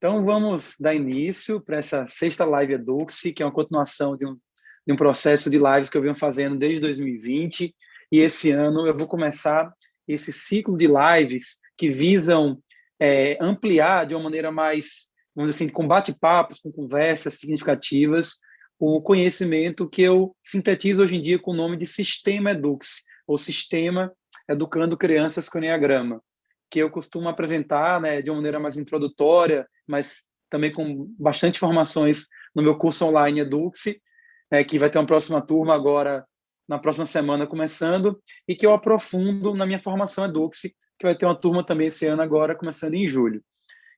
Então, vamos dar início para essa sexta live Eduque-se, que é uma continuação de um processo de lives que eu venho fazendo desde 2020. E esse ano eu vou começar esse ciclo de lives que visam ampliar de uma maneira mais, vamos dizer assim, com bate-papos, com conversas significativas, o conhecimento que eu sintetizo hoje em dia com o nome de Sistema Eduque-se, ou Sistema Educando Crianças com Enneagrama, que eu costumo apresentar, né, de uma maneira mais introdutória, mas também com bastante informações no meu curso online Eduque-se, que vai ter uma próxima turma agora, na próxima semana começando, e que eu aprofundo na minha formação Eduque-se, que vai ter uma turma também esse ano agora, começando em julho.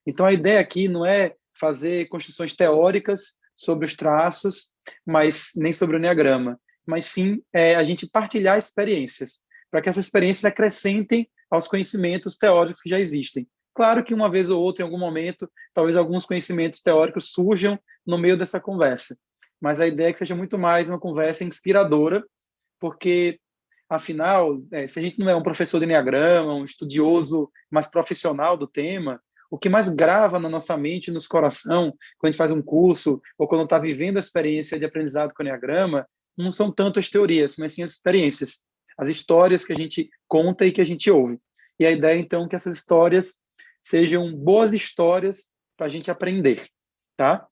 Então, a ideia aqui não é fazer construções teóricas sobre os traços, mas nem sobre o Enneagrama, mas sim a gente partilhar experiências, para que essas experiências acrescentem aos conhecimentos teóricos que já existem. Claro que uma vez ou outra, em algum momento, talvez alguns conhecimentos teóricos surjam no meio dessa conversa, mas a ideia é que seja muito mais uma conversa inspiradora, porque, afinal, se a gente não é um professor de Enneagrama, um estudioso mais profissional do tema, o que mais grava na nossa mente e nos coração, quando a gente faz um curso ou quando está vivendo a experiência de aprendizado com o Enneagrama, não são tanto as teorias, mas sim as experiências, as histórias que a gente conta e que a gente ouve. E a ideia, então, é que essas histórias sejam boas histórias para a gente aprender, tá?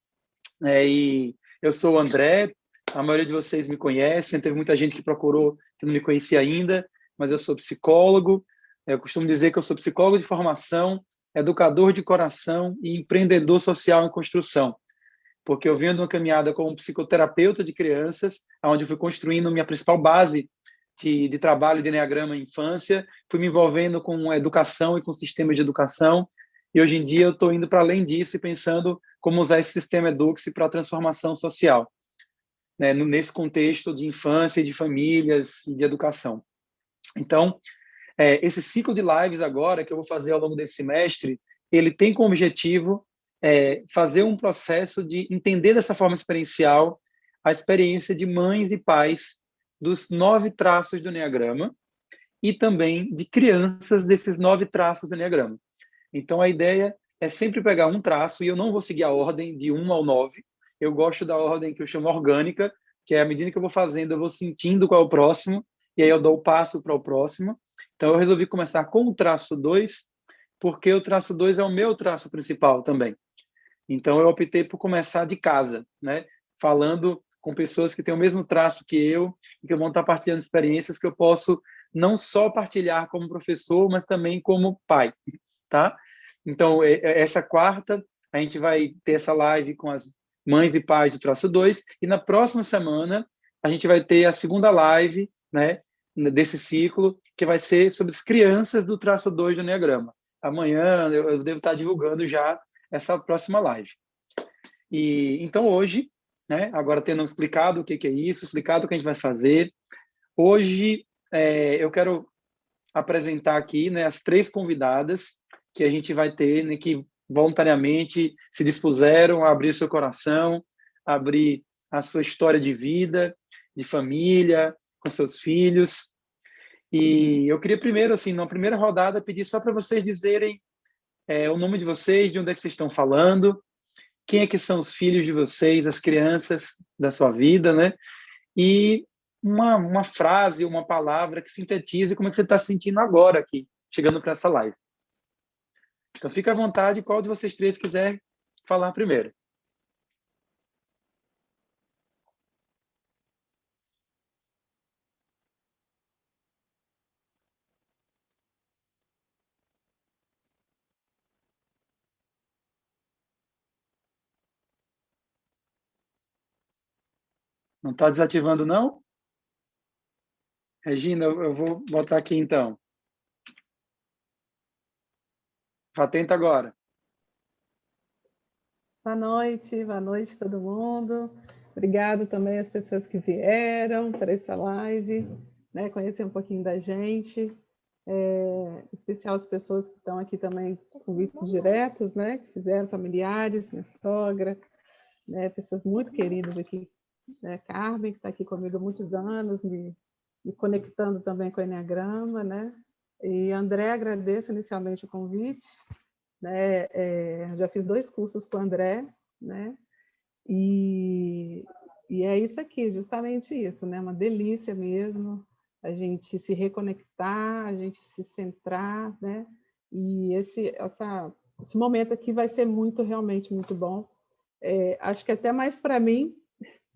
E eu sou o André, a maioria de vocês me conhecem, teve muita gente que procurou que não me conhecia ainda, mas eu sou psicólogo, eu costumo dizer que eu sou psicólogo de formação, educador de coração e empreendedor social em construção, porque eu venho de uma caminhada como psicoterapeuta de crianças, onde eu fui construindo minha principal base de trabalho de Enneagrama em infância, fui me envolvendo com educação e com sistemas de educação, e hoje em dia eu estou indo para além disso e pensando como usar esse sistema Eduque-se para a transformação social, né, nesse contexto de infância, de famílias e de educação. Então, esse ciclo de lives agora, que eu vou fazer ao longo desse semestre, ele tem como objetivo fazer um processo de entender dessa forma experiencial a experiência de mães e pais dos 9 traços do Enneagrama e também de crianças desses 9 traços do Enneagrama. Então, a ideia é sempre pegar um traço, e eu não vou seguir a ordem de 1 ao 9, eu gosto da ordem que eu chamo orgânica, que é à medida que eu vou fazendo, eu vou sentindo qual é o próximo, e aí eu dou o passo para o próximo. Então, eu resolvi começar com o traço 2, porque o traço 2 é o meu traço principal também. Então, eu optei por começar de casa, né? Falando com pessoas que têm o mesmo traço que eu e que vão estar partilhando experiências que eu posso não só partilhar como professor, mas também como pai, tá? Então, essa quarta, a gente vai ter essa live com as mães e pais do traço 2, e na próxima semana a gente vai ter a segunda live, né, desse ciclo, que vai ser sobre as crianças do traço 2 do Enneagrama. Amanhã eu devo estar divulgando já essa próxima live. E então hoje, né, agora tendo explicado o que é isso, explicado o que a gente vai fazer, hoje eu quero apresentar aqui, né, as 3 convidadas que a gente vai ter, né, que voluntariamente se dispuseram a abrir seu coração, abrir a sua história de vida, de família, com seus filhos. E eu queria primeiro, assim, na primeira rodada, pedir só para vocês dizerem o nome de vocês, de onde é que vocês estão falando, quem é que são os filhos de vocês, as crianças da sua vida, né? E uma frase, uma palavra que sintetize como é que você está se sentindo agora aqui, chegando para essa live. Então, fica à vontade, qual de vocês 3 quiser falar primeiro. Não está desativando, não? Regina, eu vou botar aqui então. Atenta agora. Boa noite todo mundo. Obrigado também às pessoas que vieram para essa live, né, conhecer um pouquinho da gente. Em especial as pessoas que estão aqui também com vistos diretos, né, que fizeram, familiares, minha sogra, né, pessoas muito queridas aqui, né, Carmen, que está aqui comigo há muitos anos, me conectando também com o Enneagrama, né, e André, agradeço inicialmente o convite, né? Já fiz 2 cursos com o André, né? E é isso aqui, justamente isso, né? Uma delícia mesmo, a gente se reconectar, a gente se centrar, né? E esse momento aqui vai ser realmente muito bom. Acho que até mais para mim,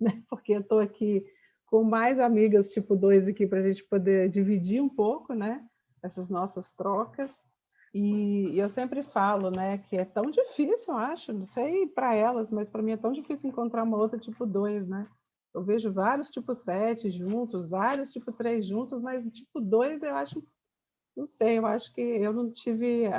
né? Porque eu estou aqui com mais amigas tipo 2 aqui para a gente poder dividir um pouco, né? Essas nossas trocas. E eu sempre falo, né, que é tão difícil, eu acho, não sei para elas, mas para mim é tão difícil encontrar uma outra tipo 2, né? Eu vejo vários tipo 7 juntos, vários tipo 3 juntos, mas tipo 2 eu acho, não sei, eu acho que eu não tive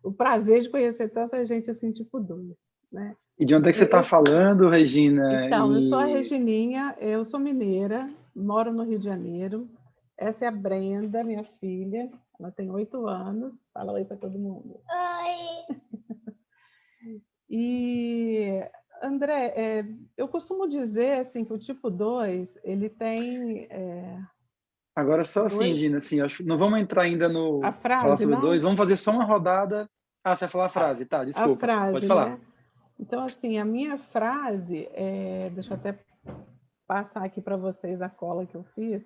o prazer de conhecer tanta gente assim, tipo 2, né? E de onde é que você está falando, Regina? Então, eu sou a Regininha, eu sou mineira, moro no Rio de Janeiro. Essa é a Brenda, minha filha, ela tem 8 anos. Fala oi para todo mundo. Oi! E, André, eu costumo dizer assim, que o tipo 2, ele tem... Agora só assim, Gina, assim, acho, não vamos entrar ainda A no falar frase, sobre não? 2, vamos fazer só uma rodada. Ah, você vai falar a frase, tá, A desculpa, pode frase, falar. né? Então, assim, a minha frase, deixa eu até passar aqui para vocês a cola que eu fiz.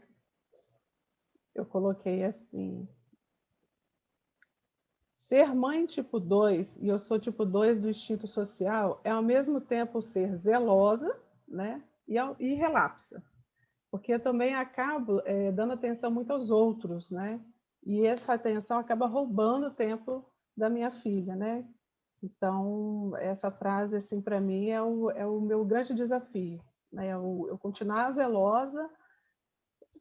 Eu coloquei assim: ser mãe tipo 2, e eu sou tipo 2 do instinto social, é ao mesmo tempo ser zelosa, né? E relapsa. Porque eu também acabo dando atenção muito aos outros, né? E essa atenção acaba roubando o tempo da minha filha, né? Então, essa frase, assim, para mim, é o meu grande desafio, né? Eu continuar zelosa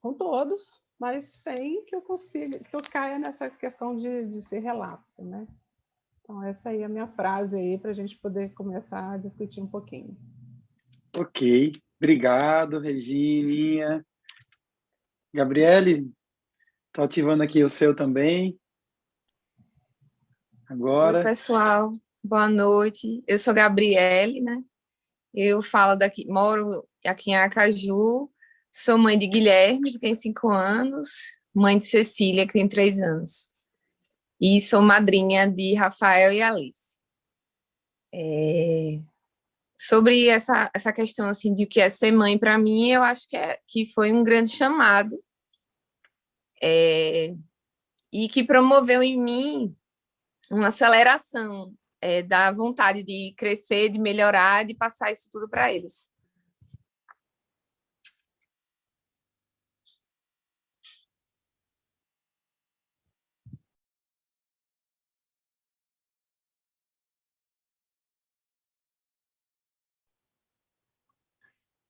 com todos, mas sem que eu consiga, que eu caia nessa questão de ser relapso, né? Então, essa aí é a minha frase aí para a gente poder começar a discutir um pouquinho. Ok, obrigado, Regininha. Gabriele, estou ativando aqui o seu também. Oi, Agora. pessoal. Boa noite. Eu sou Gabriele, né? Eu falo daqui, moro aqui em Aracaju. Sou mãe de Guilherme, que tem 5 anos, mãe de Cecília, que tem 3 anos. E sou madrinha de Rafael e Alice. Sobre essa questão assim de o que é ser mãe para mim, eu acho que foi um grande chamado, e que promoveu em mim uma aceleração da vontade de crescer, de melhorar, de passar isso tudo para eles.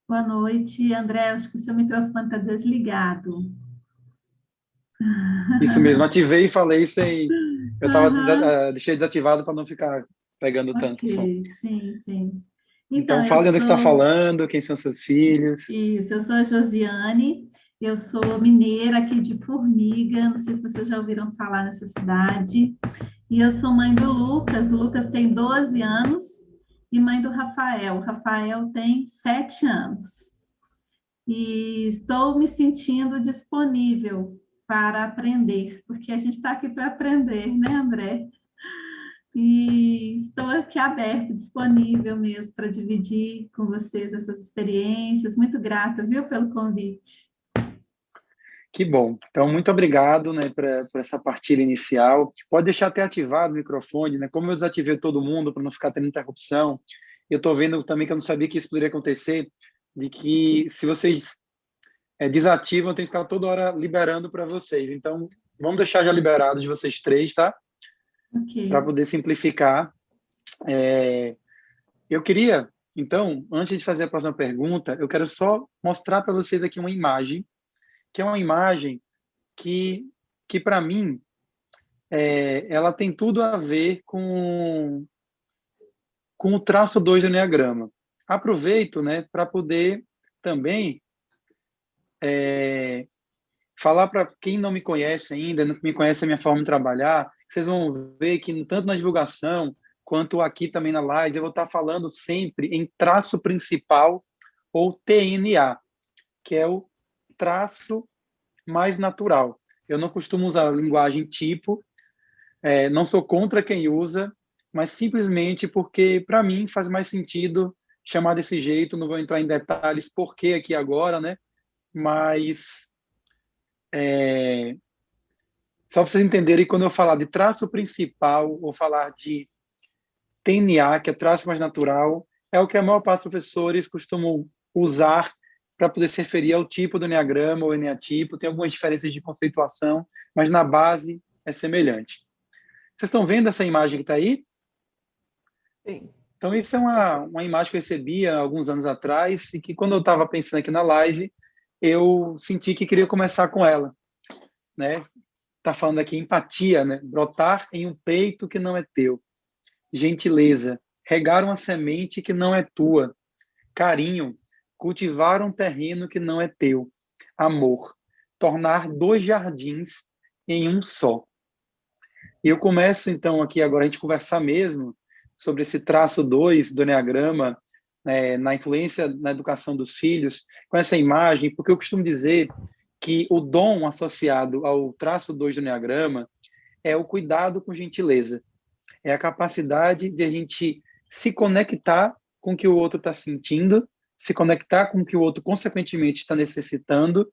Boa noite, André. Acho que o seu microfone está desligado. Isso mesmo, ativei e falei sem. Eu estava Uhum. deixei desativado para não ficar pegando tanto som. Ok, sim, sim. Então, Então, eu fala de onde é que você está sou... falando, quem são seus filhos. Isso, eu sou a Josiane, eu sou mineira aqui de Formiga, não sei se vocês já ouviram falar nessa cidade, e eu sou mãe do Lucas, o Lucas tem 12 anos, e mãe do Rafael, o Rafael tem 7 anos. E estou me sentindo disponível para aprender, porque a gente está aqui para aprender, né, André? E estou aqui aberto, disponível mesmo para dividir com vocês essas experiências. Muito grata, viu, pelo convite. Que bom. Então, muito obrigado, né, por essa partilha inicial. Pode deixar até ativado o microfone, né? Como eu desativei todo mundo para não ficar tendo interrupção, eu estou vendo também que eu não sabia que isso poderia acontecer, de que se vocês desativam, tem que ficar toda hora liberando para vocês. Então, vamos deixar já liberado de vocês três, tá? Para Ok. poder simplificar. Eu queria, então, antes de fazer a próxima pergunta, eu quero só mostrar para vocês aqui uma imagem, que é uma imagem que para mim, ela tem tudo a ver com o traço 2 do Enneagrama. Aproveito, né, para poder também falar para quem não me conhece ainda, não me conhece a minha forma de trabalhar, vocês vão ver que tanto na divulgação quanto aqui também na live, eu vou estar falando sempre em traço principal ou TNA, que é o traço mais natural. Eu não costumo usar a linguagem tipo, Não sou contra quem usa, mas simplesmente porque, para mim, faz mais sentido chamar desse jeito. Não vou entrar em detalhes por que aqui agora, né? Mas só para vocês entenderem, quando eu falar de traço principal, ou falar de TNA, que é traço mais natural, é o que a maior parte dos professores costumam usar para poder se referir ao tipo do enneagrama ou eneatipo. Tem algumas diferenças de conceituação, mas na base é semelhante. Vocês estão vendo essa imagem que está aí? Sim. Então, isso é uma imagem que eu recebi há alguns anos atrás e que, quando eu estava pensando aqui na live, eu senti que queria começar com ela, né? Está falando aqui empatia, né? Brotar em um peito que não é teu. Gentileza, regar uma semente que não é tua. Carinho, cultivar um terreno que não é teu. Amor, tornar dois jardins em um só. E eu começo, então, aqui agora a gente conversar mesmo sobre esse traço 2 do Enneagrama, na influência na educação dos filhos, com essa imagem, porque eu costumo dizer que o dom associado ao traço 2 do Enneagrama é o cuidado com gentileza. É a capacidade de a gente se conectar com o que o outro está sentindo, se conectar com o que o outro, consequentemente, está necessitando,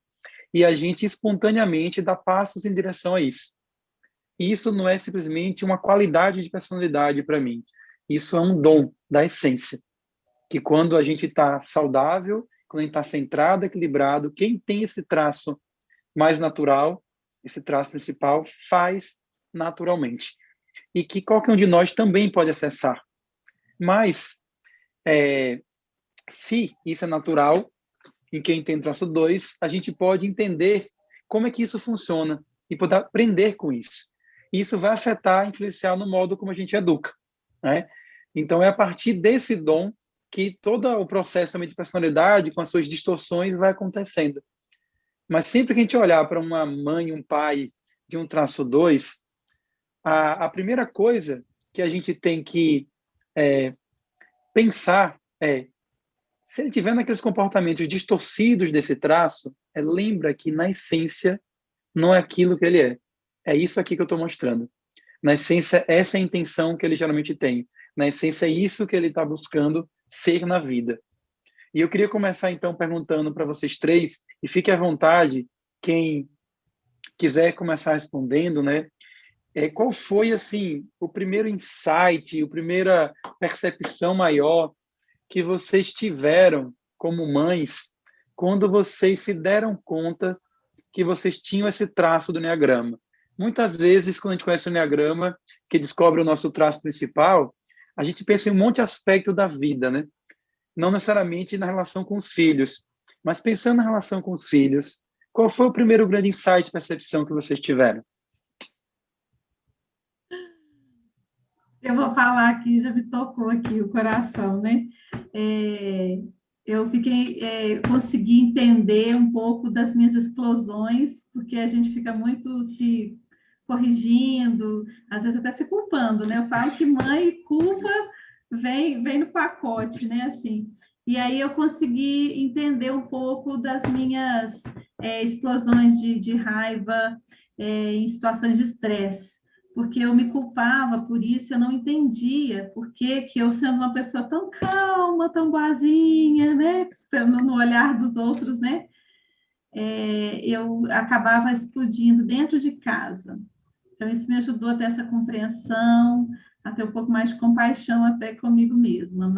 e a gente espontaneamente dá passos em direção a isso. E isso não é simplesmente uma qualidade de personalidade para mim. Isso é um dom da essência. Que quando a gente está saudável, quando a gente está centrado, equilibrado, quem tem esse traço mais natural, esse traço principal, faz naturalmente. E que qualquer um de nós também pode acessar. Mas, se isso é natural, em quem tem traço 2, a gente pode entender como é que isso funciona e poder aprender com isso. Isso vai afetar, influenciar no modo como a gente educa, né? Então, é a partir desse dom que todo o processo também de personalidade, com as suas distorções, vai acontecendo. Mas sempre que a gente olhar para uma mãe, um pai de um traço 2, a primeira coisa que a gente tem que pensar é, se ele tiver naqueles comportamentos distorcidos desse traço, lembra que, na essência, não é aquilo que ele é. É isso aqui que eu estou mostrando. Na essência, essa é a intenção que ele geralmente tem. Na essência, é isso que ele está buscando ser na vida. E eu queria começar, então, perguntando para vocês três, e fique à vontade, quem quiser começar respondendo, né? Qual foi, assim, o primeiro insight, a primeira percepção maior que vocês tiveram como mães quando vocês se deram conta que vocês tinham esse traço do Enneagrama? Muitas vezes, quando a gente conhece o Enneagrama, que descobre o nosso traço principal, a gente pensa em um monte de aspecto da vida, né? Não necessariamente na relação com os filhos, mas pensando na relação com os filhos, qual foi o primeiro grande insight, percepção que vocês tiveram? Eu vou falar aqui, já me tocou aqui o coração, né? Eu consegui entender um pouco das minhas explosões, porque a gente fica muito se corrigindo, às vezes até se culpando, né? Eu falo que mãe e culpa vem no pacote, né? Assim. E aí eu consegui entender um pouco das minhas explosões de raiva em situações de estresse, porque eu me culpava por isso, eu não entendia por que eu, sendo uma pessoa tão calma, tão boazinha, né, no olhar dos outros, né, eu acabava explodindo dentro de casa. Então, isso me ajudou a ter essa compreensão, a ter um pouco mais de compaixão até comigo mesma,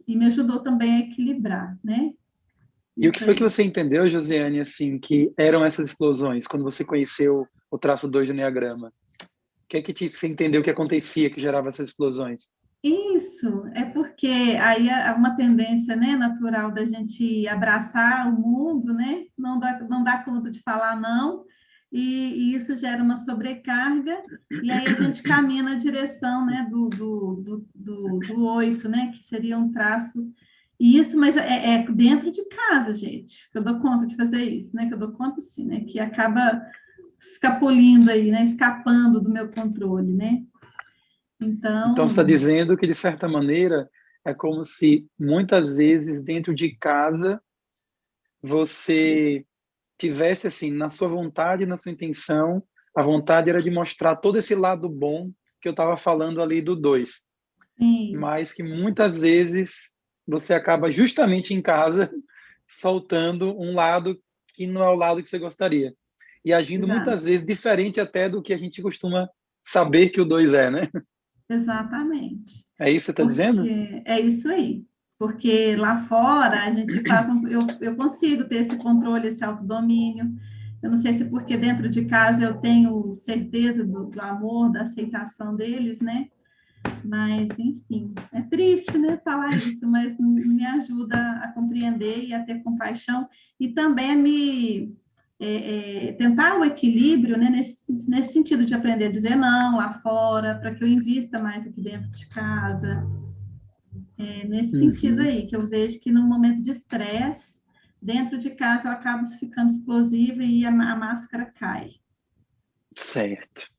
e me ajudou também a equilibrar, né? E o que foi que você entendeu, Josiane, assim, que eram essas explosões, quando você conheceu o traço 2 do Enneagrama? O que é que você entendeu que acontecia, que gerava essas explosões? Isso, é porque aí há uma tendência, né, natural da gente abraçar o mundo, né, não dá conta de falar não, e isso gera uma sobrecarga, e aí a gente caminha na direção, né, do 8, né, que seria um traço, e isso, mas é dentro de casa, gente, que eu dou conta de fazer isso, né, que eu dou conta, sim, né, que acaba escapulindo aí, né, escapando do meu controle, né. Então, você está Então, dizendo que, de certa maneira, é como se, muitas vezes, dentro de casa, você tivesse, assim, na sua vontade, na sua intenção, a vontade era de mostrar todo esse lado bom que eu estava falando ali do 2, Sim, mas que muitas vezes você acaba justamente em casa soltando um lado que não é o lado que você gostaria. E agindo muitas exato. vezes diferente até do que a gente costuma saber que o 2 é, né? Exatamente. É isso que você está dizendo? Porque é isso aí. Porque lá fora a gente faz eu consigo ter esse controle, esse autodomínio. Eu não sei se porque dentro de casa eu tenho certeza do amor, da aceitação deles, né? Mas, enfim, é triste, né, falar isso, mas me ajuda a compreender e a ter compaixão e também a me tentar o equilíbrio, né, nesse sentido de aprender a dizer não lá fora, para que eu invista mais aqui dentro de casa. É nesse sentido Uhum, aí, que eu vejo que no momento de estresse, dentro de casa eu acabo ficando explosiva e a máscara cai. certo.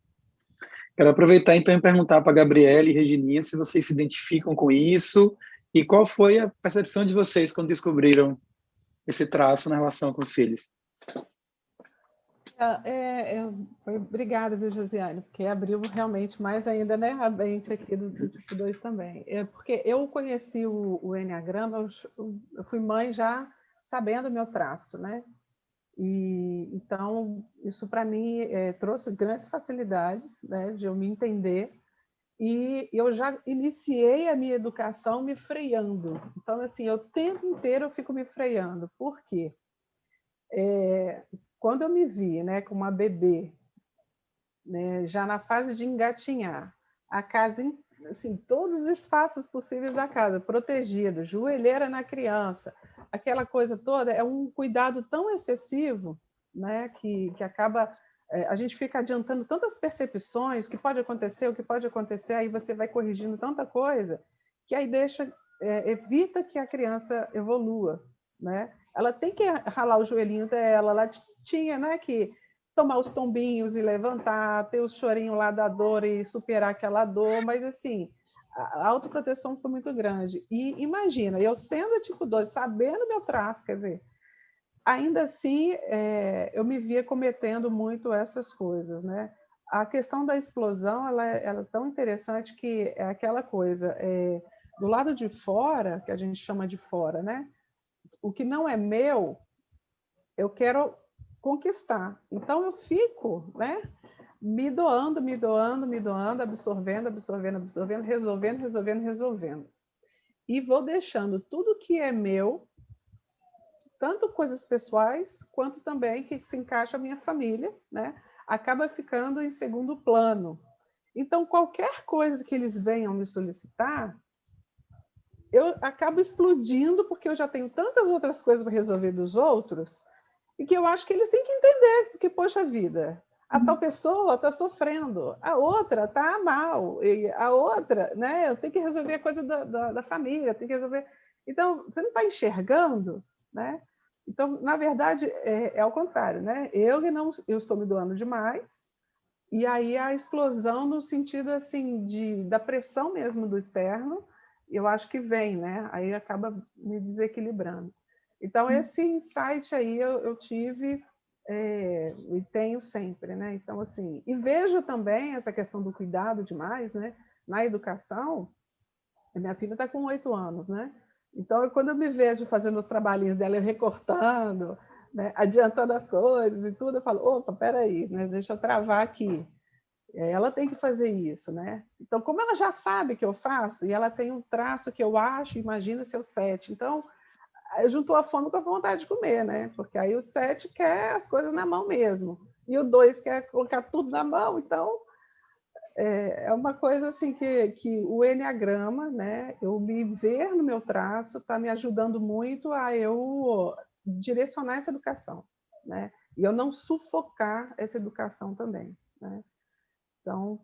Quero aproveitar então e perguntar para a Gabriela e Regininha se vocês se identificam com isso e qual foi a percepção de vocês quando descobriram esse traço na relação com os filhos. Obrigada, viu, Josiane, porque abriu realmente mais ainda, né, a mente aqui do tipo 2 também. Porque eu conheci o Enneagrama, eu fui mãe já sabendo o meu traço, né? E então isso para mim trouxe grandes facilidades, né, de eu me entender. E eu já iniciei a minha educação me freando. Então, assim, o tempo inteiro eu fico me freando. Por quê? Quando eu me vi, né, com uma bebê, né, já na fase de engatinhar, a casa, assim, todos os espaços possíveis da casa, protegido, joelheira na criança, aquela coisa toda, é um cuidado tão excessivo, né, que acaba a gente fica adiantando tantas percepções, o que pode acontecer, aí você vai corrigindo tanta coisa, que aí evita que a criança evolua, né? Ela tem que ralar o joelhinho dela, ela tinha, né, que tomar os tombinhos e levantar, ter o chorinho lá da dor e superar aquela dor, mas assim, a autoproteção foi muito grande. E imagina, eu sendo tipo 2, sabendo meu traço, quer dizer, ainda assim eu me via cometendo muito essas coisas, né? A questão da explosão, ela é tão interessante que é aquela coisa, do lado de fora, que a gente chama de fora, né? O que não é meu, eu quero conquistar. Então eu fico, né, me doando, me doando, me doando, absorvendo, absorvendo, absorvendo, resolvendo, resolvendo, resolvendo. E vou deixando tudo que é meu, tanto coisas pessoais, quanto também que se encaixa a minha família, né, acaba ficando em segundo plano. Então, qualquer coisa que eles venham me solicitar, eu acabo explodindo, porque eu já tenho tantas outras coisas para resolver dos outros, e que eu acho que eles têm que entender, porque, poxa vida, a tal pessoa está sofrendo, a outra está mal, e a outra, né, eu tenho que resolver a coisa da família, tenho que resolver. Então, você não está enxergando, né? Então, na verdade, é ao contrário, né? Eu estou me doando demais, e aí a explosão no sentido assim da pressão mesmo do externo, eu acho que vem, né? Aí acaba me desequilibrando. Então esse insight aí eu tive e tenho sempre, né? Então assim, e vejo também essa questão do cuidado demais, né? Na educação, a minha filha está com 8 anos, né? Então, quando eu me vejo fazendo os trabalhinhos dela, eu recortando, né? Adiantando as coisas e tudo, eu falo, opa, peraí, né? Deixa eu travar aqui. Ela tem que fazer isso, né? Então, como ela já sabe que eu faço, e ela tem um traço que eu acho, imagina seu 7. Então, eu juntou a fome com a vontade de comer, né? Porque aí o 7 quer as coisas na mão mesmo. E o 2 quer colocar tudo na mão. Então, é uma coisa assim que o Enneagrama, né? Eu me ver no meu traço está me ajudando muito a eu direcionar essa educação, né? E eu não sufocar essa educação também, né? Então,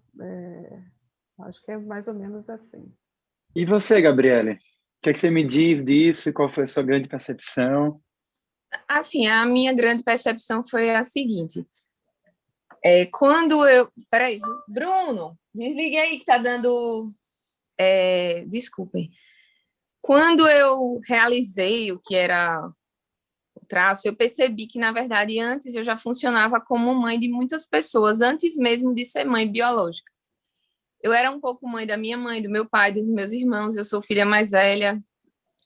acho que é mais ou menos assim. E você, Gabriele? O que é que você me diz disso e qual foi a sua grande percepção? Assim, a minha grande percepção foi a seguinte. Quando eu... Peraí, Bruno, desliga aí que tá dando... Desculpem. Quando eu realizei o que era o traço, eu percebi que, na verdade, antes eu já funcionava como mãe de muitas pessoas, antes mesmo de ser mãe biológica. Eu era um pouco mãe da minha mãe, do meu pai, dos meus irmãos, eu sou filha mais velha,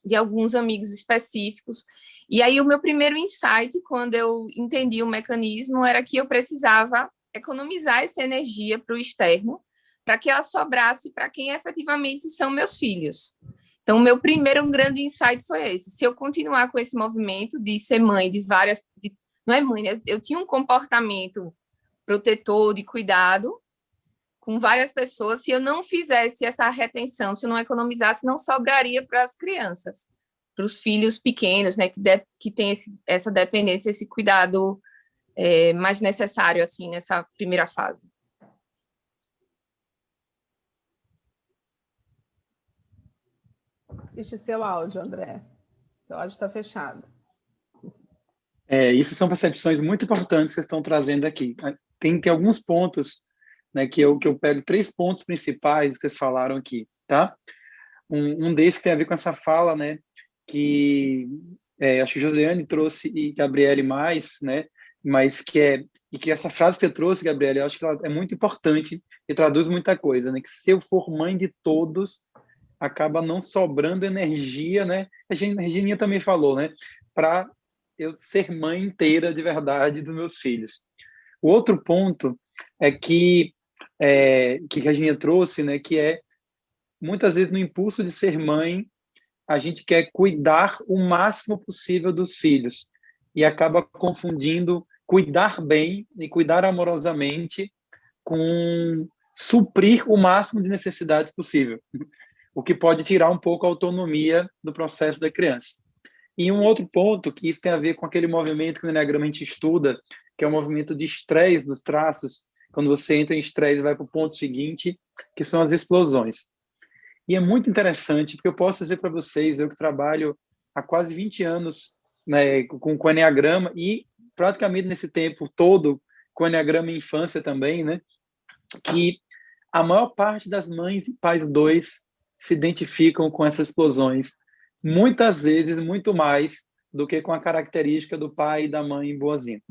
de alguns amigos específicos. E aí o meu primeiro insight, quando eu entendi o mecanismo, era que eu precisava economizar essa energia para o externo, para que ela sobrasse para quem efetivamente são meus filhos. Então, o meu primeiro grande insight foi esse. Se eu continuar com esse movimento de ser mãe de várias... não é mãe, né? Eu tinha um comportamento protetor, de cuidado, com várias pessoas. Se eu não fizesse essa retenção, se eu não economizasse, não sobraria para as crianças, para os filhos pequenos, né? Que tem essa dependência, esse cuidado mais necessário, assim, nessa primeira fase. Vixe, seu áudio, André. Seu áudio está fechado. Isso são percepções muito importantes que vocês estão trazendo aqui. Tem alguns pontos, né, que eu pego 3 pontos principais que vocês falaram aqui, tá? Um desses que tem a ver com essa fala, né, que acho que Josiane trouxe e Gabriele mais, né, mas que essa frase que você trouxe, Gabriele, eu acho que ela é muito importante e traduz muita coisa, né, que se eu for mãe de todos, acaba não sobrando energia, né? A Regininha também falou, né? Para eu ser mãe inteira de verdade dos meus filhos. O outro ponto é que a Regininha trouxe, né? Que muitas vezes no impulso de ser mãe, a gente quer cuidar o máximo possível dos filhos e acaba confundindo cuidar bem e cuidar amorosamente com suprir o máximo de necessidades possível, o que pode tirar um pouco a autonomia do processo da criança. E um outro ponto, que isso tem a ver com aquele movimento que no Enneagrama a gente estuda, que é o movimento de estresse dos traços, quando você entra em estresse e vai para o ponto seguinte, que são as explosões. E é muito interessante, porque eu posso dizer para vocês, eu que trabalho há quase 20 anos, né, com o Enneagrama, e praticamente nesse tempo todo, com o Enneagrama em infância também, né, que a maior parte das mães e pais 2 se identificam com essas explosões, muitas vezes muito mais do que com a característica do pai e da mãe boazinha.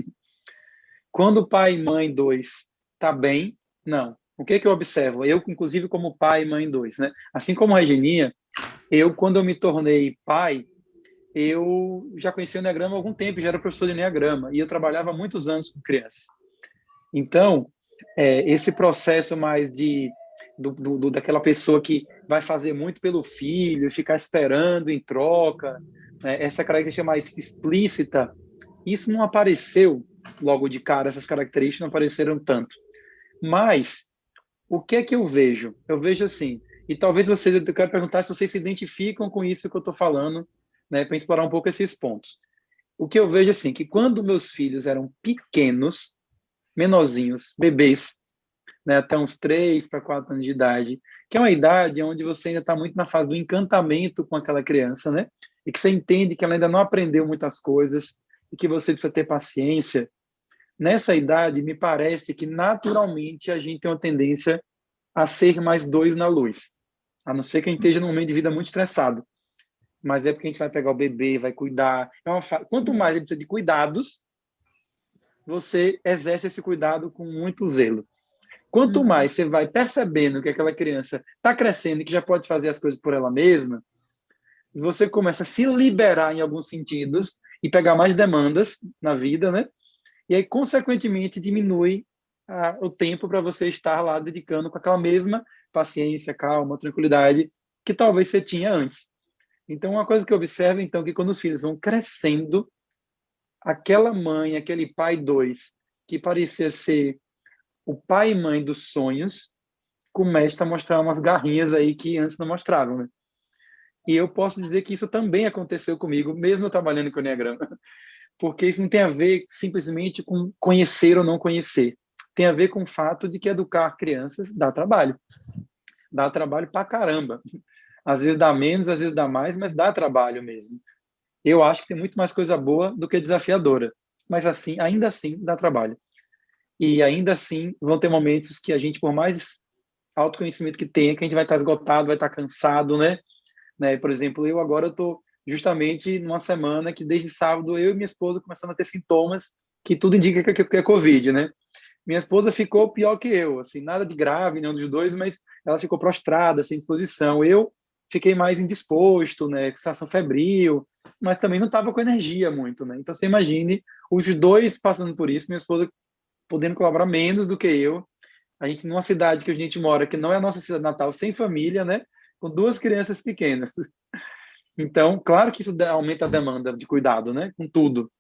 Quando o pai e mãe 2 tá bem, não. O que eu observo? Eu, inclusive, como pai e mãe 2, né? Assim como a Regininha, quando eu me tornei pai, eu já conhecia o Enneagrama há algum tempo, já era professor de Enneagrama, e eu trabalhava há muitos anos com crianças. Então, esse processo mais daquela pessoa que vai fazer muito pelo filho, ficar esperando em troca, né? Essa característica mais explícita, isso não apareceu logo de cara, essas características não apareceram tanto. Mas, o que é que eu vejo? Eu vejo assim, e talvez vocês, eu quero perguntar se vocês se identificam com isso que eu estou falando, né, para explorar um pouco esses pontos. O que eu vejo assim, que quando meus filhos eram pequenos, menorzinhos, bebês, né, até uns 3 para 4 anos de idade, que é uma idade onde você ainda está muito na fase do encantamento com aquela criança, né? E que você entende que ela ainda não aprendeu muitas coisas e que você precisa ter paciência. Nessa idade, me parece que naturalmente a gente tem uma tendência a ser mais 2 na luz, a não ser que a gente esteja num momento de vida muito estressado. Mas é porque a gente vai pegar o bebê, vai cuidar. Quanto mais ele precisa de cuidados, você exerce esse cuidado com muito zelo. Quanto mais você vai percebendo que aquela criança está crescendo e que já pode fazer as coisas por ela mesma, você começa a se liberar em alguns sentidos e pegar mais demandas na vida, né? E aí, consequentemente, diminui o tempo para você estar lá dedicando com aquela mesma paciência, calma, tranquilidade que talvez você tinha antes. Então, uma coisa que eu observo, então, é que quando os filhos vão crescendo, aquela mãe, aquele pai 2, que parecia ser o pai e mãe dos sonhos, começa a mostrar umas garrinhas aí que antes não mostravam, né? E eu posso dizer que isso também aconteceu comigo, mesmo eu trabalhando com o Enneagrama, porque isso não tem a ver simplesmente com conhecer ou não conhecer. Tem a ver com o fato de que educar crianças dá trabalho. Dá trabalho pra caramba. Às vezes dá menos, às vezes dá mais, mas dá trabalho mesmo. Eu acho que tem muito mais coisa boa do que desafiadora. Mas assim, ainda assim, dá trabalho. E ainda assim, vão ter momentos que a gente, por mais autoconhecimento que tenha, que a gente vai estar esgotado, vai estar cansado, né? Por exemplo, eu agora estou justamente numa semana que desde sábado eu e minha esposa começamos a ter sintomas que tudo indica que é Covid, né? Minha esposa ficou pior que eu, assim, nada de grave, nenhum dos dois, mas ela ficou prostrada, sem disposição. Eu fiquei mais indisposto, né, com sensação febril, mas também não estava com energia muito, né? Então você imagine os dois passando por isso, minha esposa podendo colaborar menos do que eu. A gente numa cidade que a gente mora, que não é a nossa cidade natal, sem família, né? Com duas crianças pequenas. Então, claro que isso aumenta a demanda de cuidado, né? Com tudo.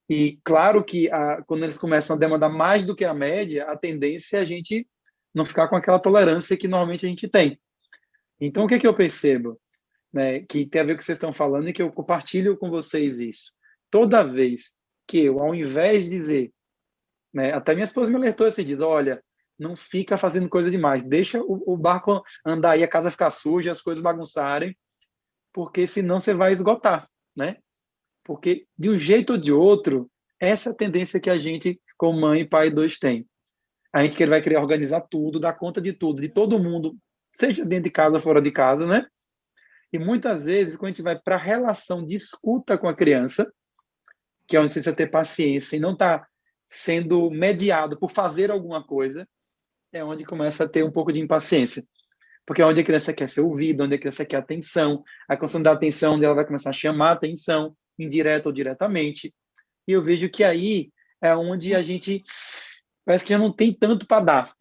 E claro que quando eles começam a demandar mais do que a média, a tendência é a gente não ficar com aquela tolerância que normalmente a gente tem. Então, o que é que eu percebo? Né, que tem a ver com o que vocês estão falando e que eu compartilho com vocês isso. Toda vez que eu, ao invés de dizer, né, até minha esposa me alertou esse dia, olha, não fica fazendo coisa demais, deixa o barco andar aí, a casa ficar suja, as coisas bagunçarem, porque senão você vai esgotar, né? Porque de um jeito ou de outro, essa é a tendência que a gente, como mãe e pai dois, tem. A gente vai querer organizar tudo, dar conta de tudo, de todo mundo, seja dentro de casa ou fora de casa, né? E muitas vezes, quando a gente vai para a relação de escuta com a criança, que é onde você precisa ter paciência e não está sendo mediado por fazer alguma coisa, é onde começa a ter um pouco de impaciência. Porque é onde a criança quer ser ouvida, onde a criança quer atenção, a questão da atenção, onde ela vai começar a chamar a atenção, indireta ou diretamente. E eu vejo que aí é onde a gente parece que já não tem tanto para dar.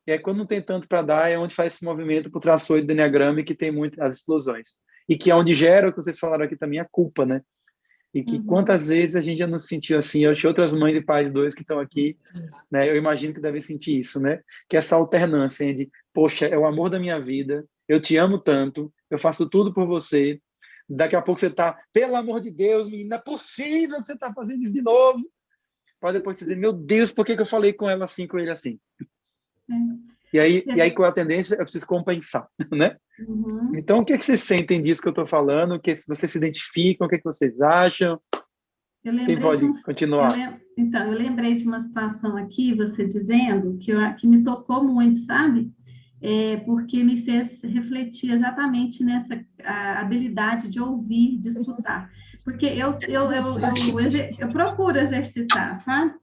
E aí, quando não tem tanto para dar, é onde faz esse movimento para o traçoide do Enneagrama, que tem muitas explosões. E que é onde gera, o que vocês falaram aqui também, a culpa, né? E que quantas vezes a gente já não se sentiu assim, eu achei outras mães e pais dois que estão aqui, né? Eu imagino que devem sentir isso, né? Que essa alternância de, poxa, é o amor da minha vida, eu te amo tanto, eu faço tudo por você, daqui a pouco você tá, pelo amor de Deus, menina, não é possível que você tá fazendo isso de novo, para depois dizer, meu Deus, por que que eu falei com ela assim, com ele assim? E aí com a tendência, eu preciso compensar, né? Então, o que é que vocês sentem disso que eu estou falando? O que vocês se identificam? O que é que vocês acham? Quem pode continuar? Então, eu lembrei de uma situação aqui, você dizendo, que me tocou muito, sabe? Porque me fez refletir exatamente nessa habilidade de ouvir, de escutar. Porque eu procuro exercitar, sabe?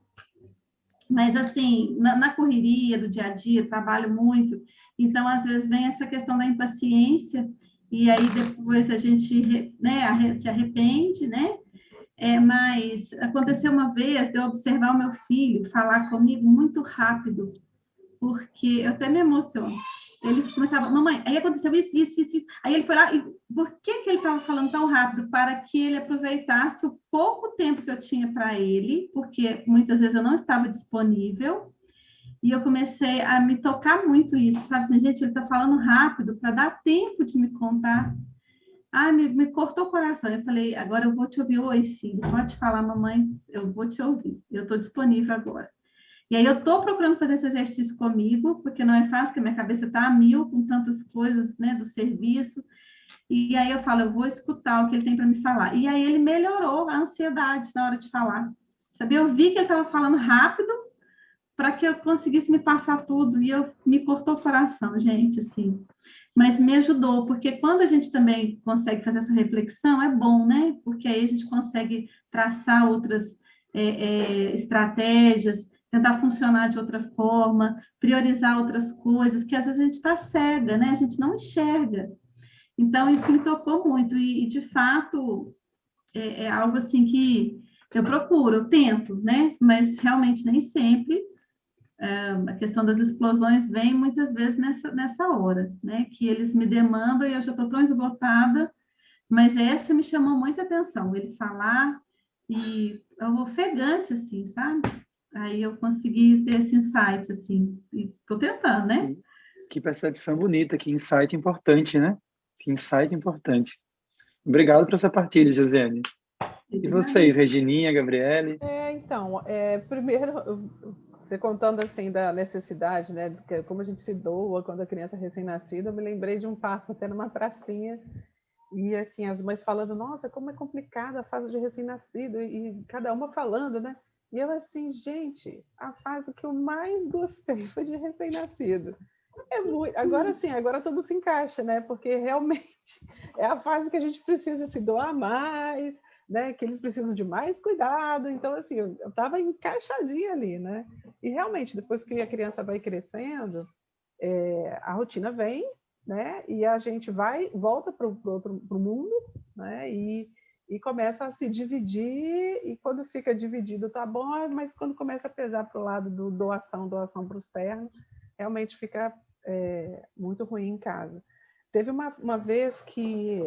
Mas, assim, na correria do dia a dia, trabalho muito, então, às vezes, vem essa questão da impaciência, e aí depois a gente, né, se arrepende, né? Mas aconteceu uma vez de eu observar o meu filho falar comigo muito rápido, porque eu até me emociono. Ele começava, mamãe, aí aconteceu isso, isso, isso, isso. Aí ele foi lá, e por que que ele estava falando tão rápido? Para que ele aproveitasse o pouco tempo que eu tinha para ele, porque muitas vezes eu não estava disponível, e eu comecei a me tocar muito isso, sabe? Assim, gente, ele está falando rápido para dar tempo de me contar. Ai, me cortou o coração. Eu falei, agora eu vou te ouvir. Oi, filho, pode falar, mamãe, eu vou te ouvir. Eu estou disponível agora. E aí eu estou procurando fazer esse exercício comigo, porque não é fácil, porque a minha cabeça está a mil com tantas coisas, né, do serviço. E aí eu falo, eu vou escutar o que ele tem para me falar. E aí ele melhorou a ansiedade na hora de falar. Sabe, eu vi que ele estava falando rápido para que eu conseguisse me passar tudo. E eu me cortou o coração, gente, assim. Mas me ajudou, porque quando a gente também consegue fazer essa reflexão, é bom, né? Porque aí a gente consegue traçar outras estratégias, tentar funcionar de outra forma, priorizar outras coisas, que às vezes a gente está cega, né? A gente não enxerga. Então, isso me tocou muito, e de fato, é algo assim que eu procuro, eu tento, né? Mas realmente nem sempre. A questão das explosões vem muitas vezes nessa hora, né? Que eles me demandam e eu já estou tão esgotada, mas essa me chamou muita atenção, ele falar e é ofegante, assim, sabe? Aí eu consegui ter esse insight, assim, e estou tentando, né? Que percepção bonita, que insight importante, né? Que insight importante. Obrigado por essa partilha, Josiane. E vocês, Regininha, Gabriele? Então, primeiro, você contando assim da necessidade, né, como a gente se doa quando a criança é recém-nascida, eu me lembrei de um parto até numa pracinha, e assim, as mães falando, nossa, como é complicada a fase de recém-nascido, e cada uma falando, né? E eu assim, gente, a fase que eu mais gostei foi de recém-nascido. Agora sim, agora tudo se encaixa, né? Porque realmente é a fase que a gente precisa se doar mais, né? Que eles precisam de mais cuidado. Então, assim, eu estava encaixadinha ali, né? E realmente, depois que a criança vai crescendo, a rotina vem, né? E a gente volta para o mundo, né? E começa a se dividir, e quando fica dividido tá bom, mas quando começa a pesar para o lado do doação para o externo, realmente fica muito ruim em casa. Teve uma vez que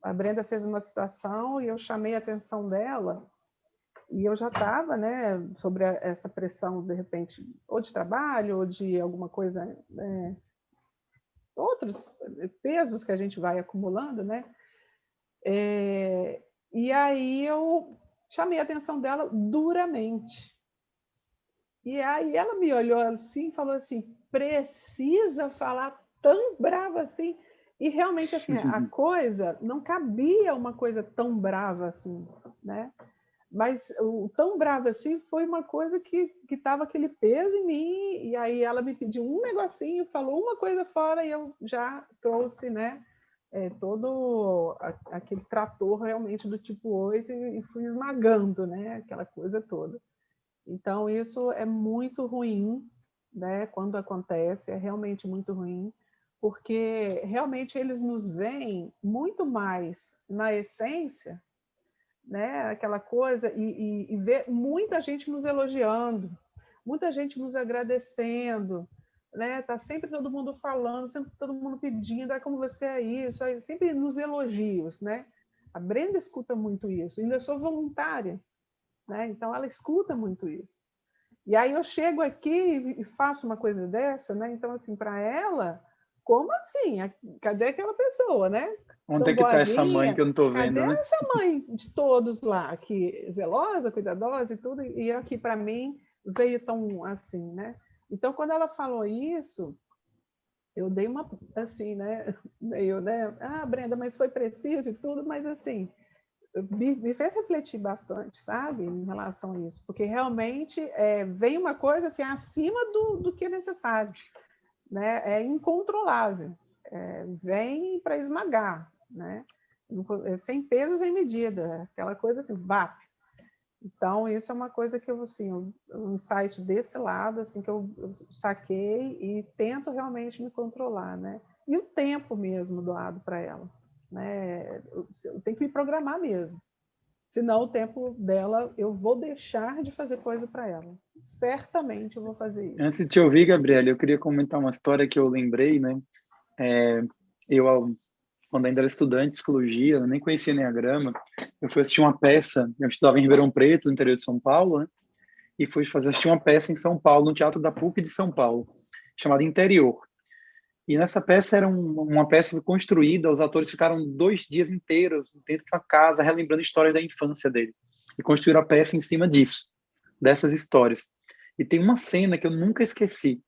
a Brenda fez uma situação e eu chamei a atenção dela, e eu já estava, né, sobre essa pressão, de repente, ou de trabalho, ou de alguma coisa, outros pesos que a gente vai acumulando, né? E aí eu chamei a atenção dela duramente. E aí ela me olhou assim e falou assim, precisa falar tão brava assim? E realmente, assim, a coisa, não cabia uma coisa tão brava assim, né? Mas o tão brava assim foi uma coisa que estava aquele peso em mim, e aí ela me pediu um negocinho, falou uma coisa fora, e eu já trouxe, né, todo aquele trator realmente do tipo 8 e fui esmagando, né, aquela coisa toda. Então, isso é muito ruim, né? Quando acontece, é realmente muito ruim, porque realmente eles nos veem muito mais na essência, né? Aquela coisa, e ver muita gente nos elogiando, muita gente nos agradecendo, né? Tá sempre todo mundo falando, sempre todo mundo pedindo, como você é isso, sempre nos elogios, né? A Brenda escuta muito isso, ainda sou voluntária, né? Então ela escuta muito isso. E aí eu chego aqui e faço uma coisa dessa, né? Então, assim, para ela, como assim? Cadê aquela pessoa, né? Onde Tão é que está essa mãe boazinha? que eu não estou Cadê vendo, né? essa mãe de todos lá, que zelosa, cuidadosa e tudo? E aqui, para mim, veio tão assim, né? Então, quando ela falou isso, eu dei uma, assim, né? Meio, né? Ah, Brenda, mas foi preciso e tudo, mas assim, me fez refletir bastante, sabe, em relação a isso, porque realmente vem uma coisa assim acima do que é necessário, né? É incontrolável, vem para esmagar, né? Sem peso, sem medida, aquela coisa assim, bate. Então, isso é uma coisa que eu, assim, um insight desse lado, assim, que eu saquei e tento realmente me controlar, né? E o tempo mesmo doado para ela, né? Eu tenho que me programar mesmo. Senão, o tempo dela, eu vou deixar de fazer coisa para ela. Certamente eu vou fazer isso. Antes de te ouvir, Gabriela, eu queria comentar uma história que eu lembrei, né? Eu, quando ainda era estudante de psicologia, eu nem conhecia Enneagrama, eu fui assistir uma peça, eu estudava em Ribeirão Preto, no interior de São Paulo, né? E fui assistir uma peça em São Paulo, no Teatro da PUC de São Paulo, chamada Interior. E nessa peça era uma peça construída, os atores ficaram 2 dias inteiros dentro de uma casa, relembrando histórias da infância deles. E construíram a peça em cima disso, dessas histórias. E tem uma cena que eu nunca esqueci,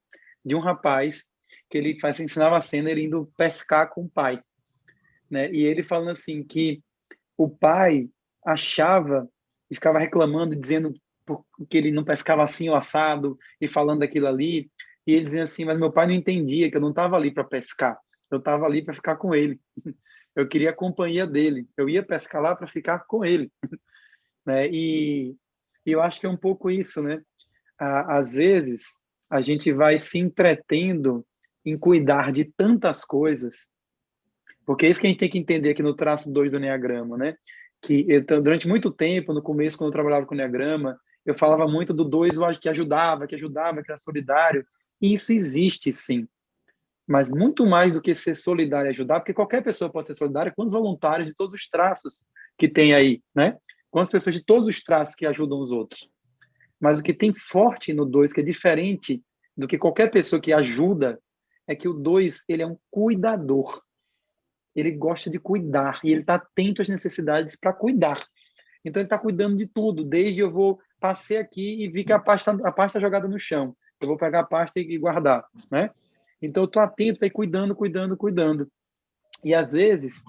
de um rapaz que ele ensinava a cena, ele indo pescar com o pai, né? E ele falando assim que o pai achava e ficava reclamando, dizendo que ele não pescava assim o assado e falando daquilo ali. E ele dizia assim, mas meu pai não entendia que eu não estava ali para pescar, eu estava ali para ficar com ele. Eu queria a companhia dele, eu ia pescar lá para ficar com ele, né? E eu acho que é um pouco isso, né? Às vezes a gente vai se entretendo em cuidar de tantas coisas, porque é isso que a gente tem que entender aqui no traço 2 do Enneagrama, né? Que durante muito tempo, no começo, quando eu trabalhava com o Enneagrama, eu falava muito do 2, eu acho que ajudava, que era solidário. E isso existe, sim. Mas muito mais do que ser solidário e ajudar, porque qualquer pessoa pode ser solidária, quantos voluntários de todos os traços que tem aí, né? Quantas pessoas de todos os traços que ajudam os outros. Mas o que tem forte no 2, que é diferente do que qualquer pessoa que ajuda, é que o 2, ele é um cuidador. Ele gosta de cuidar e ele está atento às necessidades para cuidar. Então ele está cuidando de tudo, desde passei aqui e vi que a pasta jogada no chão, eu vou pegar a pasta e guardar, né? Então eu estou atento para ir cuidando. E às vezes,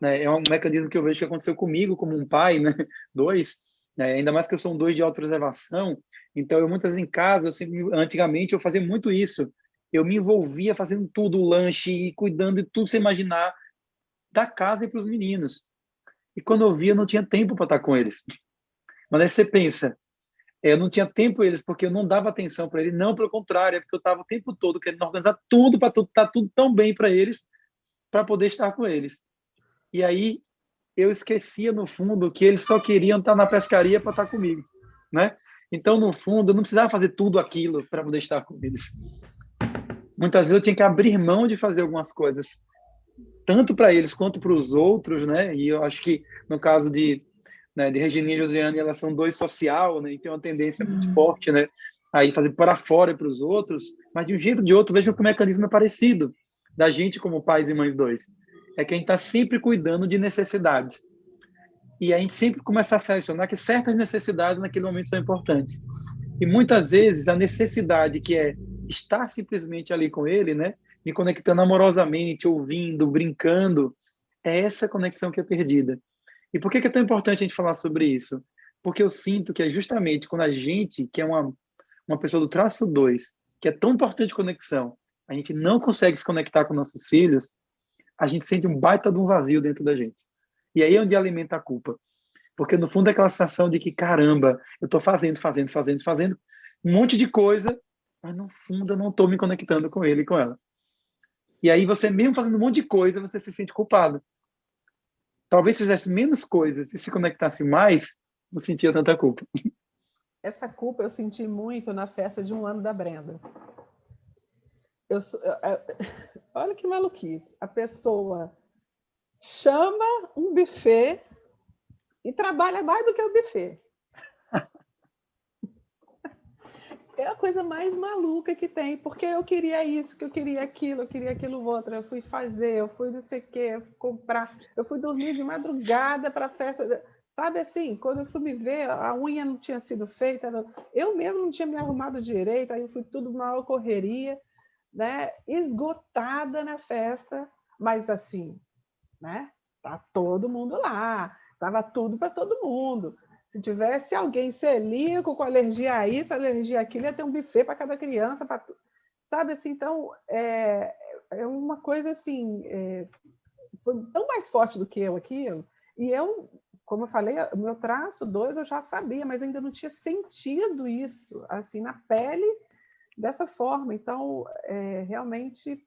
né, é um mecanismo que eu vejo que aconteceu comigo como um pai, né? 2, né? Ainda mais que eu sou um 2 de autopreservação, então eu muitas vezes em casa, antigamente eu fazia muito isso. eu me envolvia fazendo tudo, o lanche e cuidando de tudo, você imaginar, da casa e para os meninos. E quando eu via, eu não tinha tempo para estar com eles. Mas aí você pensa, eu não tinha tempo para eles porque eu não dava atenção para eles, não, pelo contrário, é porque eu estava o tempo todo querendo organizar tudo para estar tudo tão bem para eles, para poder estar com eles. E aí eu esquecia, no fundo, que eles só queriam estar na pescaria para estar comigo, né? Então, no fundo, eu não precisava fazer tudo aquilo para poder estar com eles. Muitas vezes eu tinha que abrir mão de fazer algumas coisas, tanto para eles quanto para os outros, né? E eu acho que, no caso de Regininha e Josiane, elas são dois social, né? E tem uma tendência muito forte, né? Aí fazer para fora e para os outros, mas de um jeito ou de outro, vejam que o mecanismo é parecido da gente como pais e mães dois. É que a gente está sempre cuidando de necessidades. E a gente sempre começa a selecionar que certas necessidades naquele momento são importantes. E muitas vezes a necessidade que é estar simplesmente ali com ele, né? Me conectando amorosamente, ouvindo, brincando, é essa conexão que é perdida. E por que é tão importante a gente falar sobre isso? Porque eu sinto que é justamente quando a gente, que é uma pessoa do traço 2, que é tão importante conexão, a gente não consegue se conectar com nossos filhos, a gente sente um baita de um vazio dentro da gente. E aí é onde alimenta a culpa. Porque no fundo é aquela sensação de que, caramba, eu estou fazendo um monte de coisa, mas no fundo eu não estou me conectando com ele e com ela. E aí você, mesmo fazendo um monte de coisa, você se sente culpado. Talvez se fizesse menos coisas e se conectasse mais, não sentia tanta culpa. Essa culpa eu senti muito na festa de 1 ano da Brenda. Olha que maluquice. A pessoa chama um buffet e trabalha mais do que o buffet. É a coisa mais maluca que tem, porque eu queria isso, que eu queria aquilo outro, eu fui fazer, eu fui não sei o quê, eu fui comprar, eu fui dormir de madrugada para a festa, sabe assim, quando eu fui me ver, a unha não tinha sido feita, eu mesmo não tinha me arrumado direito, aí eu fui tudo uma correria, né, esgotada na festa, mas assim, né, tá todo mundo lá, tava tudo para todo mundo. Se tivesse alguém celíaco com alergia a isso, alergia àquilo, ia ter um buffet para cada criança, sabe assim? Então, é uma coisa assim, foi tão mais forte do que eu aquilo, e eu, como eu falei, o meu traço 2 eu já sabia, mas ainda não tinha sentido isso, assim, na pele, dessa forma. Então, realmente,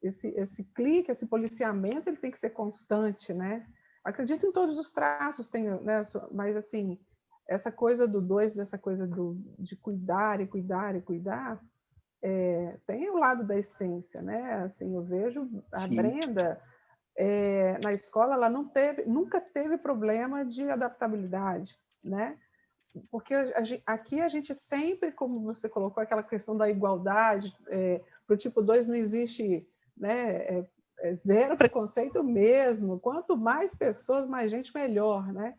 esse clique, esse policiamento, ele tem que ser constante, né? Acredito em todos os traços, né? Mas assim, essa coisa do 2, dessa coisa de cuidar e cuidar e cuidar, tem o lado da essência, né? Assim, eu vejo a Sim. Brenda na escola, ela nunca teve problema de adaptabilidade, né? Porque aqui a gente sempre, como você colocou, aquela questão da igualdade, para o tipo 2 não existe, né, zero preconceito mesmo. Quanto mais pessoas, mais gente, melhor, né?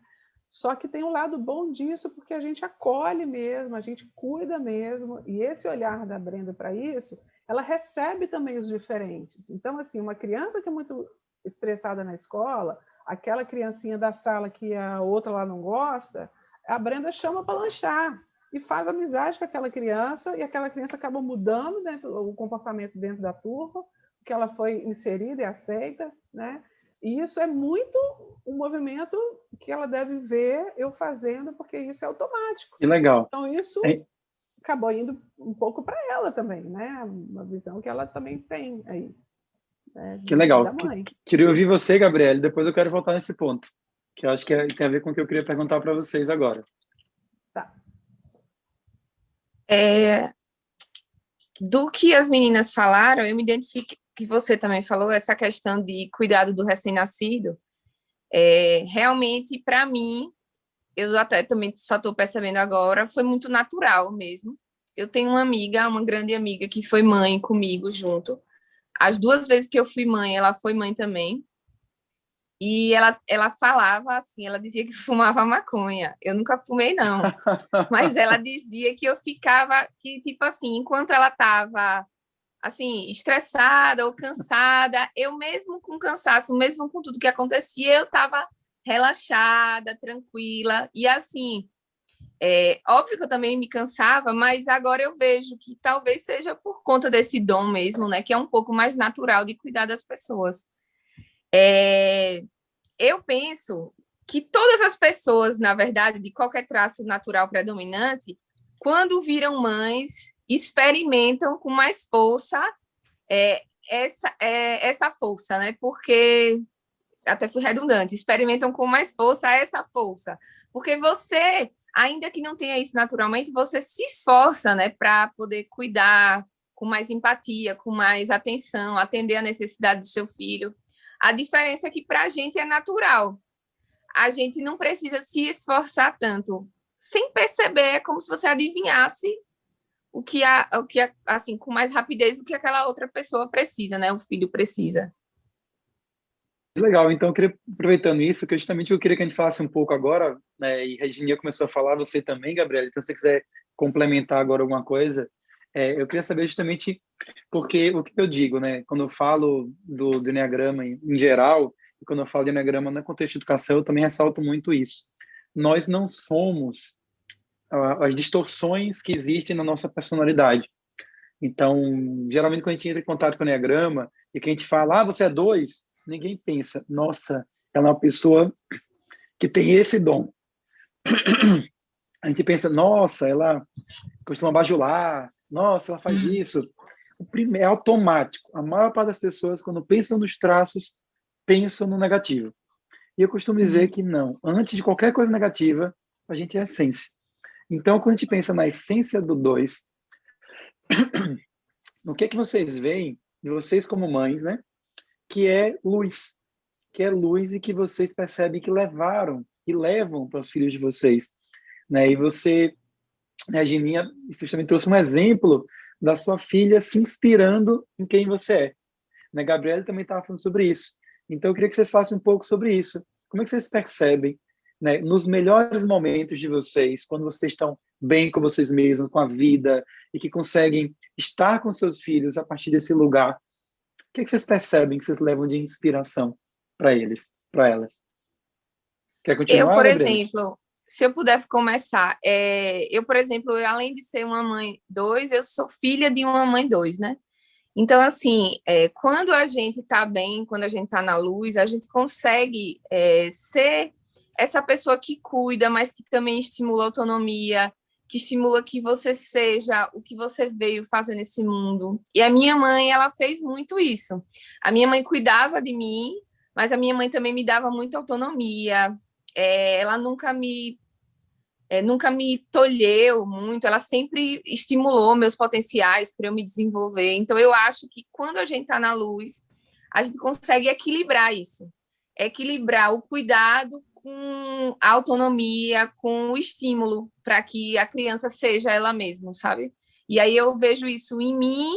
Só que tem um lado bom disso, porque a gente acolhe mesmo, a gente cuida mesmo, e esse olhar da Brenda para isso, ela recebe também os diferentes. Então, assim, uma criança que é muito estressada na escola, aquela criancinha da sala que a outra lá não gosta, a Brenda chama para lanchar e faz amizade com aquela criança, e aquela criança acaba mudando o comportamento dentro da turma, porque ela foi inserida e aceita, né? E isso é muito um movimento que ela deve ver eu fazendo, porque isso é automático. Que legal. Então, isso acabou indo um pouco para ela também, né? Uma visão que ela também tem aí. Né? Que legal. Da mãe. Queria ouvir você, Gabriele, depois eu quero voltar nesse ponto, que eu acho que tem a ver com o que eu queria perguntar para vocês agora. Tá. Do que as meninas falaram, eu me identifico que você também falou, essa questão de cuidado do recém-nascido. Realmente, para mim, eu até também só estou percebendo agora, foi muito natural mesmo. Eu tenho uma grande amiga, que foi mãe comigo junto. As 2 vezes que eu fui mãe, ela foi mãe também. E ela falava assim, ela dizia que fumava maconha. Eu nunca fumei, não. Mas ela dizia que eu ficava, que tipo assim, enquanto ela estava assim, estressada ou cansada, eu mesmo com cansaço, mesmo com tudo que acontecia, eu estava relaxada, tranquila. E assim, Óbvio que eu também me cansava, mas agora eu vejo que talvez seja por conta desse dom mesmo, né? Que é um pouco mais natural de cuidar das pessoas. Eu penso que todas as pessoas, na verdade, de qualquer traço natural predominante, quando viram mães, experimentam com mais força essa força, né? Porque, até fui redundante, experimentam com mais força essa força. Porque você, ainda que não tenha isso naturalmente, você se esforça, né, para poder cuidar com mais empatia, com mais atenção, atender a necessidade do seu filho. A diferença é que para a gente é natural. A gente não precisa se esforçar tanto. Sem perceber, é como se você adivinhasse assim, com mais rapidez do que aquela outra pessoa precisa, né? O filho precisa. Legal, então, eu queria, aproveitando isso, que justamente eu queria que a gente falasse um pouco agora, né, e a Regininha começou a falar, você também, Gabriela, então se você quiser complementar agora alguma coisa, eu queria saber justamente porque o que eu digo, né, quando eu falo do Enneagrama em geral, e quando eu falo de Enneagrama no contexto de educação, eu também ressalto muito isso. Nós não somos as distorções que existem na nossa personalidade. Então, geralmente, quando a gente entra em contato com o Enneagrama e que a gente fala, você é 2, ninguém pensa, nossa, ela é uma pessoa que tem esse dom. A gente pensa, nossa, ela costuma bajular, nossa, ela faz isso. O primeiro é automático. A maior parte das pessoas, quando pensam nos traços, pensam no negativo. E eu costumo dizer que não. Antes de qualquer coisa negativa, a gente é a essência. Então, quando a gente pensa na essência do 2, no que vocês veem, de vocês como mães, né? Que é luz e que vocês percebem que levaram e levam para os filhos de vocês, né? E você, né, a Gininha, você também trouxe um exemplo da sua filha se inspirando em quem você é, né? Gabriela também estava falando sobre isso. Então eu queria que vocês falassem um pouco sobre isso. Como é que vocês percebem, né, nos melhores momentos de vocês, quando vocês estão bem com vocês mesmos, com a vida e que conseguem estar com seus filhos a partir desse lugar? O que vocês percebem que vocês levam de inspiração para eles, para elas? Quer Eu, continuar, por Gabriela? exemplo, se eu pudesse começar, por exemplo, além de ser uma mãe 2, eu sou filha de uma mãe 2, né? Então, assim, quando a gente está bem, quando a gente está na luz, a gente consegue ser essa pessoa que cuida, mas que também estimula a autonomia, que estimula que você seja o que você veio fazer nesse mundo. E a minha mãe, ela fez muito isso. A minha mãe cuidava de mim, mas a minha mãe também me dava muita autonomia. Ela nunca me tolheu muito, ela sempre estimulou meus potenciais para eu me desenvolver. Então, eu acho que quando a gente está na luz, a gente consegue equilibrar isso. Equilibrar o cuidado com a autonomia, com o estímulo para que a criança seja ela mesma, sabe? E aí eu vejo isso em mim,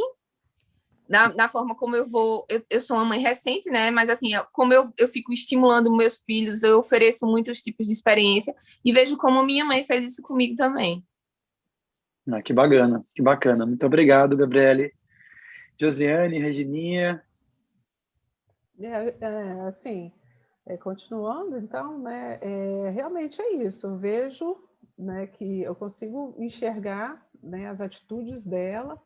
na forma como eu sou uma mãe recente, né? Mas assim, como eu fico estimulando meus filhos, eu ofereço muitos tipos de experiência e vejo como minha mãe fez isso comigo também. Que bacana, que bacana. Muito obrigado, Gabriele. Josiane, Regininha. Assim, continuando, então, né, realmente é isso. Eu vejo, né, que eu consigo enxergar, né, as atitudes dela,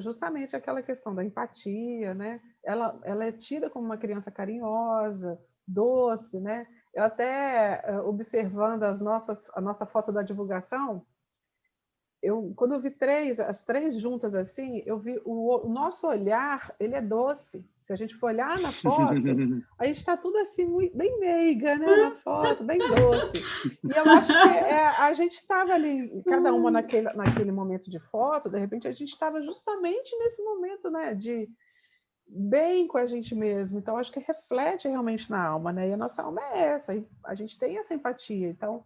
justamente aquela questão da empatia, né? Ela é tida como uma criança carinhosa, doce, né? Eu até, observando a nossa foto da divulgação, quando eu vi as três juntas assim, eu vi o nosso olhar, ele é doce. Se a gente for olhar na foto, a gente está tudo assim, muito, bem meiga, né? Na foto, bem doce. E eu acho que a gente estava ali, cada uma naquele momento de foto, de repente a gente estava justamente nesse momento, né? De bem com a gente mesmo. Então, acho que reflete realmente na alma, né? E a nossa alma é essa, a gente tem essa empatia. Então,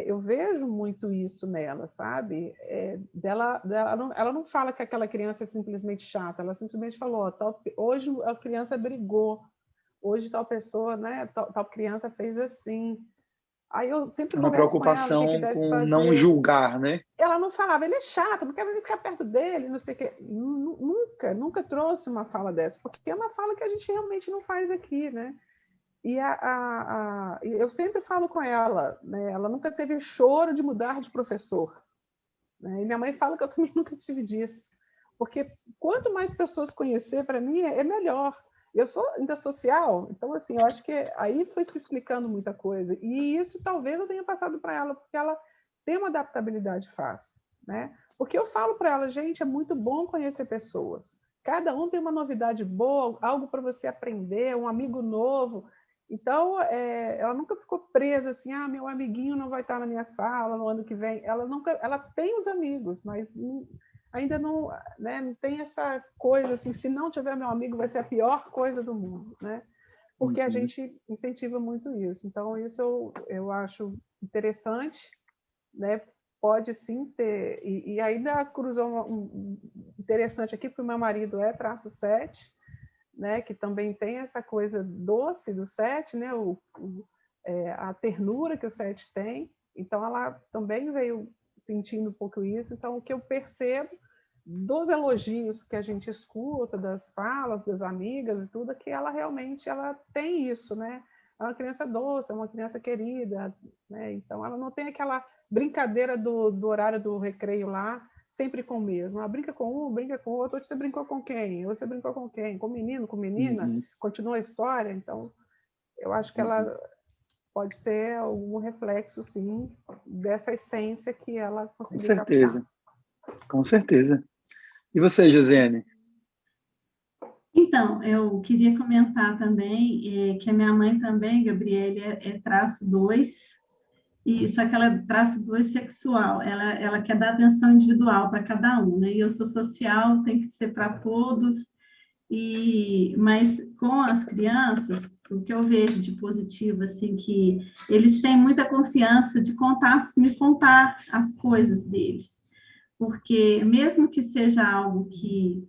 eu vejo muito isso nela, sabe? Ela não fala que aquela criança é simplesmente chata, ela simplesmente falou, hoje a criança brigou, hoje tal pessoa, né, tal criança fez assim. Aí eu sempre Uma converso com ela o que preocupação deve com não fazer. julgar, né? Ela não falava, ele é chato, não quero nem ficar perto dele, não sei o quê. Nunca trouxe uma fala dessa, porque é uma fala que a gente realmente não faz aqui, né? eu sempre falo com ela, né? Ela nunca teve choro de mudar de professor, né? E minha mãe fala que eu também nunca tive disso, porque quanto mais pessoas conhecer, para mim, é melhor. Eu sou ainda social, então, assim, eu acho que aí foi se explicando muita coisa. E isso talvez eu tenha passado para ela, porque ela tem uma adaptabilidade fácil, né? Porque eu falo para ela, gente, é muito bom conhecer pessoas. Cada um tem uma novidade boa, algo para você aprender, um amigo novo. Então, ela nunca ficou presa assim, meu amiguinho não vai estar na minha sala no ano que vem. Ela tem os amigos, mas ainda não, né, não tem essa coisa assim, se não tiver meu amigo vai ser a pior coisa do mundo, né? Porque a gente incentiva muito isso. Então, isso eu acho interessante, né? Pode sim ter, e ainda cruzou interessante aqui, porque o meu marido é -7, né? Que também tem essa coisa doce do 7, né? A ternura que o 7 tem. Então, ela também veio sentindo um pouco isso. Então, o que eu percebo dos elogios que a gente escuta, das falas das amigas e tudo, é que ela realmente tem isso, né? É uma criança doce, é uma criança querida, né? Então, ela não tem aquela brincadeira do horário do recreio lá, sempre com o mesmo. Ela brinca com um, brinca com o outro. Hoje você brincou com quem? Hoje você brincou com quem? Com menino, com menina? Continua a história? Então, eu acho que ela pode ser algum reflexo, sim, dessa essência que ela conseguiu captar. Com certeza. Com certeza. E você, Josiane? Então, eu queria comentar também que a minha mãe também, Gabriele, é -2, e só que ela é -2 sexual, ela quer dar atenção individual para cada um, né? E eu sou social, tem que ser para todos, mas com as crianças, o que eu vejo de positivo, assim, que eles têm muita confiança de me contar as coisas deles, porque mesmo que seja algo que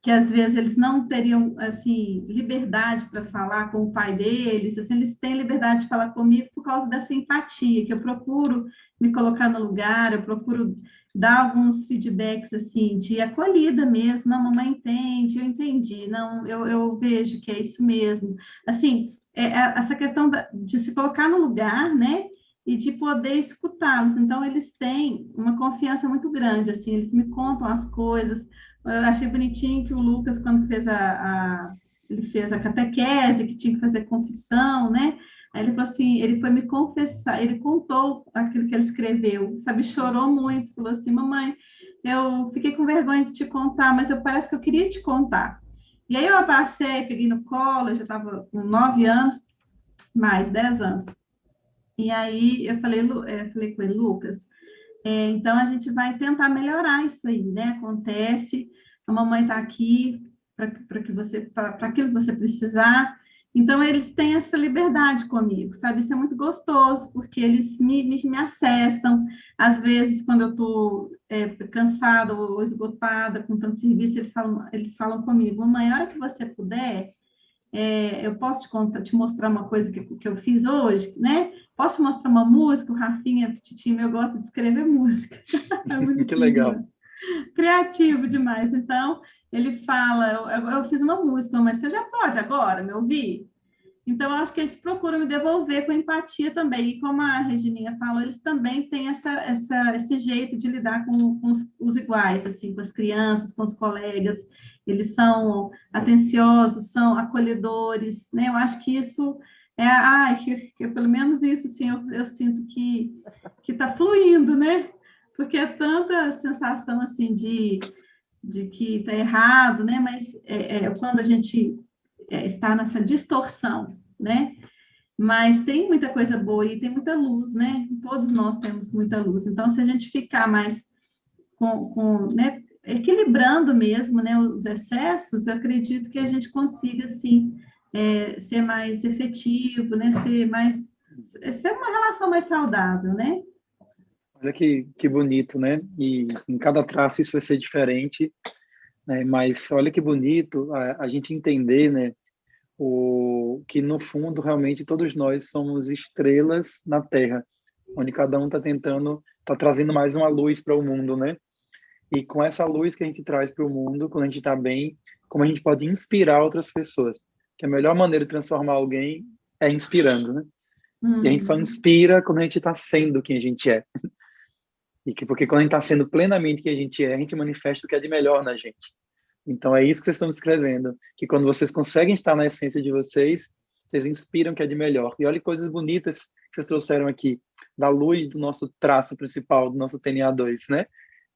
às vezes eles não teriam, assim, liberdade para falar com o pai deles, assim, eles têm liberdade de falar comigo por causa dessa empatia, que eu procuro me colocar no lugar, eu procuro dar alguns feedbacks, assim, de acolhida mesmo, não, mamãe entende, eu entendi, não, eu vejo que é isso mesmo. Assim, essa questão de se colocar no lugar, né, e de poder escutá-los. Então, eles têm uma confiança muito grande, assim, eles me contam as coisas. Eu achei bonitinho que o Lucas, quando ele fez a catequese, que tinha que fazer confissão, né? Aí ele falou assim, ele foi me confessar, ele contou aquilo que ele escreveu, sabe? Chorou muito, falou assim, mamãe, eu fiquei com vergonha de te contar, mas parece que eu queria te contar. E aí eu abracei, peguei no colo, eu já estava com 9 anos, mais 10 anos. E aí eu falei com ele, Lucas, então, a gente vai tentar melhorar isso aí, né? Acontece, a mamãe está aqui para aquilo que você precisar. Então, eles têm essa liberdade comigo, sabe? Isso é muito gostoso, porque eles me acessam. Às vezes, quando eu estou cansada ou esgotada com tanto serviço, eles falam comigo, mamãe, a hora que você puder, eu posso te mostrar uma coisa que eu fiz hoje, né? Posso te mostrar uma música? O Rafinha, petitinho, eu gosto de escrever música. É Que legal. Demais. Criativo demais. Então, ele fala, eu fiz uma música, mas você já pode agora me ouvir? Então, eu acho que eles procuram me devolver com empatia também. E como a Regininha falou, eles também têm esse jeito de lidar com os iguais, assim, com as crianças, com os colegas. Eles são atenciosos, são acolhedores, né? Eu acho que isso pelo menos isso, assim, eu sinto que está fluindo, né? Porque é tanta sensação, assim, de que está errado, né? Mas quando a gente está nessa distorção, né? Mas tem muita coisa boa e tem muita luz, né? Todos nós temos muita luz. Então, se a gente ficar mais né, equilibrando mesmo, né, os excessos, eu acredito que a gente consiga, assim, ser mais efetivo, né? Ser uma relação mais saudável, né? Olha que bonito, né? E em cada traço isso vai ser diferente, né? Mas olha que bonito a gente entender, né? Que no fundo realmente todos nós somos estrelas na Terra, onde cada um está trazendo mais uma luz para o mundo, né? E com essa luz que a gente traz para o mundo, quando a gente está bem, como a gente pode inspirar outras pessoas. Que a melhor maneira de transformar alguém é inspirando, né? E a gente só Uhum. inspira quando a gente está sendo quem a gente é. Porque quando a gente está sendo plenamente quem a gente é, a gente manifesta o que é de melhor na gente. Então é isso que vocês estão descrevendo, que quando vocês conseguem estar na essência de vocês, vocês inspiram o que é de melhor. E olha que coisas bonitas que vocês trouxeram aqui, da luz do nosso traço principal, do nosso TNA2, né?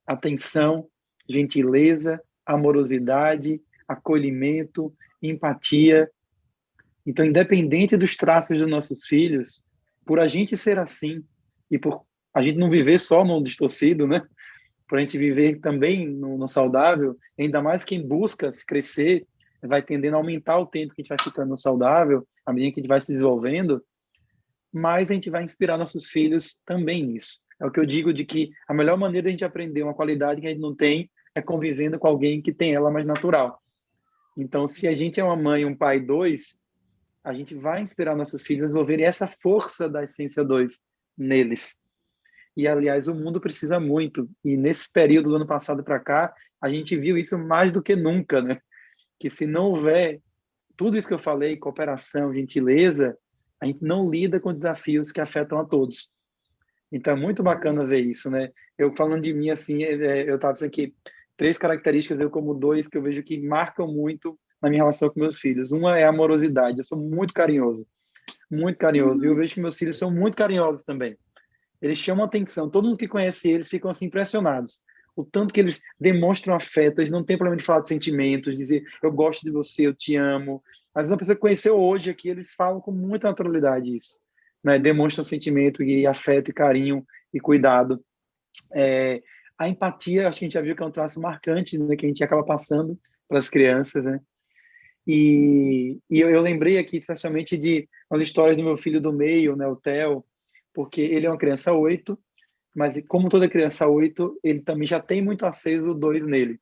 Atenção, gentileza, amorosidade, acolhimento, empatia. Então, independente dos traços dos nossos filhos, por a gente ser assim e por a gente não viver só no distorcido, né? Por a gente viver também no saudável, ainda mais quem busca se crescer, vai tendendo a aumentar o tempo que a gente vai ficando no saudável, à medida que a gente vai se desenvolvendo, mas a gente vai inspirar nossos filhos também nisso. É o que eu digo de que a melhor maneira de a gente aprender uma qualidade que a gente não tem é convivendo com alguém que tem ela mais natural. Então, se a gente é uma mãe, um pai, dois, a gente vai inspirar nossos filhos a desenvolverem essa força da essência 2 neles. E, aliás, o mundo precisa muito. E nesse período do ano passado para cá, a gente viu isso mais do que nunca, né? Que se não houver tudo isso que eu falei, cooperação, gentileza, a gente não lida com desafios que afetam a todos. Então, é muito bacana ver isso, né? Eu falando de mim, assim, eu estava pensando aqui, 3 características, eu como 2, que eu vejo que marcam muito na minha relação com meus filhos. Uma é a amorosidade, eu sou muito carinhoso. Muito carinhoso. E eu vejo que meus filhos são muito carinhosos também. Eles chamam atenção. Todo mundo que conhece eles ficam assim impressionados. O tanto que eles demonstram afeto, eles não têm problema de falar de sentimentos, dizer eu gosto de você, eu te amo. Às vezes uma pessoa que conheceu hoje aqui, eles falam com muita naturalidade isso, né? Demonstram sentimento e afeto e carinho e cuidado. A empatia, acho que a gente já viu que é um traço marcante, né, que a gente acaba passando para as crianças, né? E eu lembrei aqui especialmente de umas histórias do meu filho do meio, né, o Theo, porque ele é uma criança 8, mas como toda criança 8, ele também já tem muito aceso o 2 nele.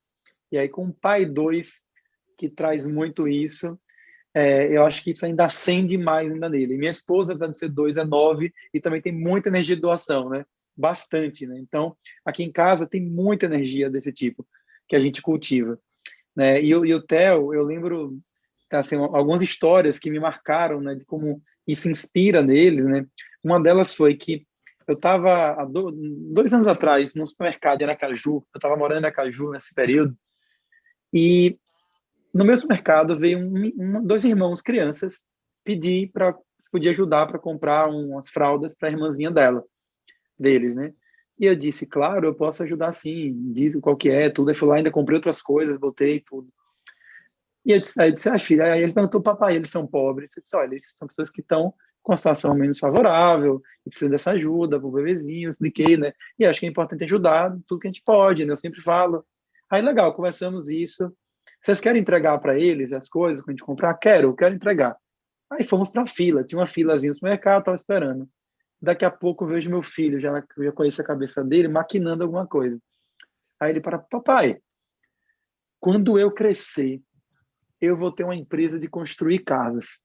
E aí com o pai 2, que traz muito isso, eu acho que isso ainda acende mais ainda nele. E minha esposa, apesar de ser 2, é 9 e também tem muita energia de doação, né? Bastante, né? Então, aqui em casa tem muita energia desse tipo que a gente cultiva, né? E o Theo, eu lembro assim, algumas histórias que me marcaram, né, de como isso inspira neles, né? Uma delas foi que eu estava há 2 anos atrás no supermercado em Aracaju, eu estava morando em Aracaju nesse período, e no meu supermercado veio 2 irmãos crianças pedir para se podia ajudar para comprar umas fraldas para a irmãzinha deles, né? E eu disse, claro, eu posso ajudar sim, diz qual que é, tudo. Aí fui lá, ainda comprei outras coisas, botei tudo. E eu disse, filha, aí ele perguntou, papai, eles são pobres? Eu disse, olha, eles são pessoas que estão com a situação menos favorável e precisam dessa ajuda para o bebezinho, eu expliquei, né? E acho que é importante ajudar tudo que a gente pode, né? Eu sempre falo. Aí, legal, conversamos isso. Vocês querem entregar para eles as coisas que a gente comprar? Quero entregar. Aí fomos para a fila, tinha uma filazinha no supermercado, estava esperando. Daqui a pouco eu vejo meu filho, eu já conheço a cabeça dele, maquinando alguma coisa. Aí ele para, papai, quando eu crescer, eu vou ter uma empresa de construir casas.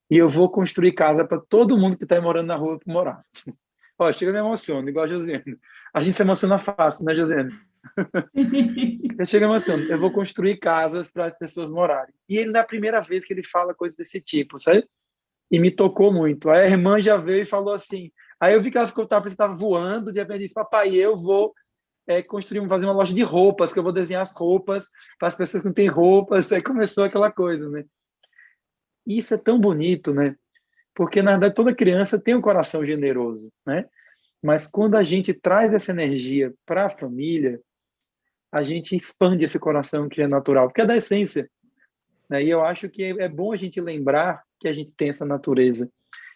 E eu vou construir casa para todo mundo que está morando na rua para morar. Ó, chega me emociona, igual a Josiane. A gente se emociona fácil, né, Josiane? Eu chego e emociono. Eu vou construir casas para as pessoas morarem. E ele, na primeira vez que ele fala coisa desse tipo, sabe? E me tocou muito. Aí a irmã já veio e falou assim. Aí eu vi que ela estava voando, de repente disse, papai, eu vou fazer uma loja de roupas, que eu vou desenhar as roupas para as pessoas que não têm roupas. Aí começou aquela coisa, né? E isso é tão bonito, né? Porque, na verdade, toda criança tem um coração generoso, né? Mas quando a gente traz essa energia para a família, a gente expande esse coração que é natural, porque é da essência, né? E eu acho que é bom a gente lembrar que a gente tem essa natureza.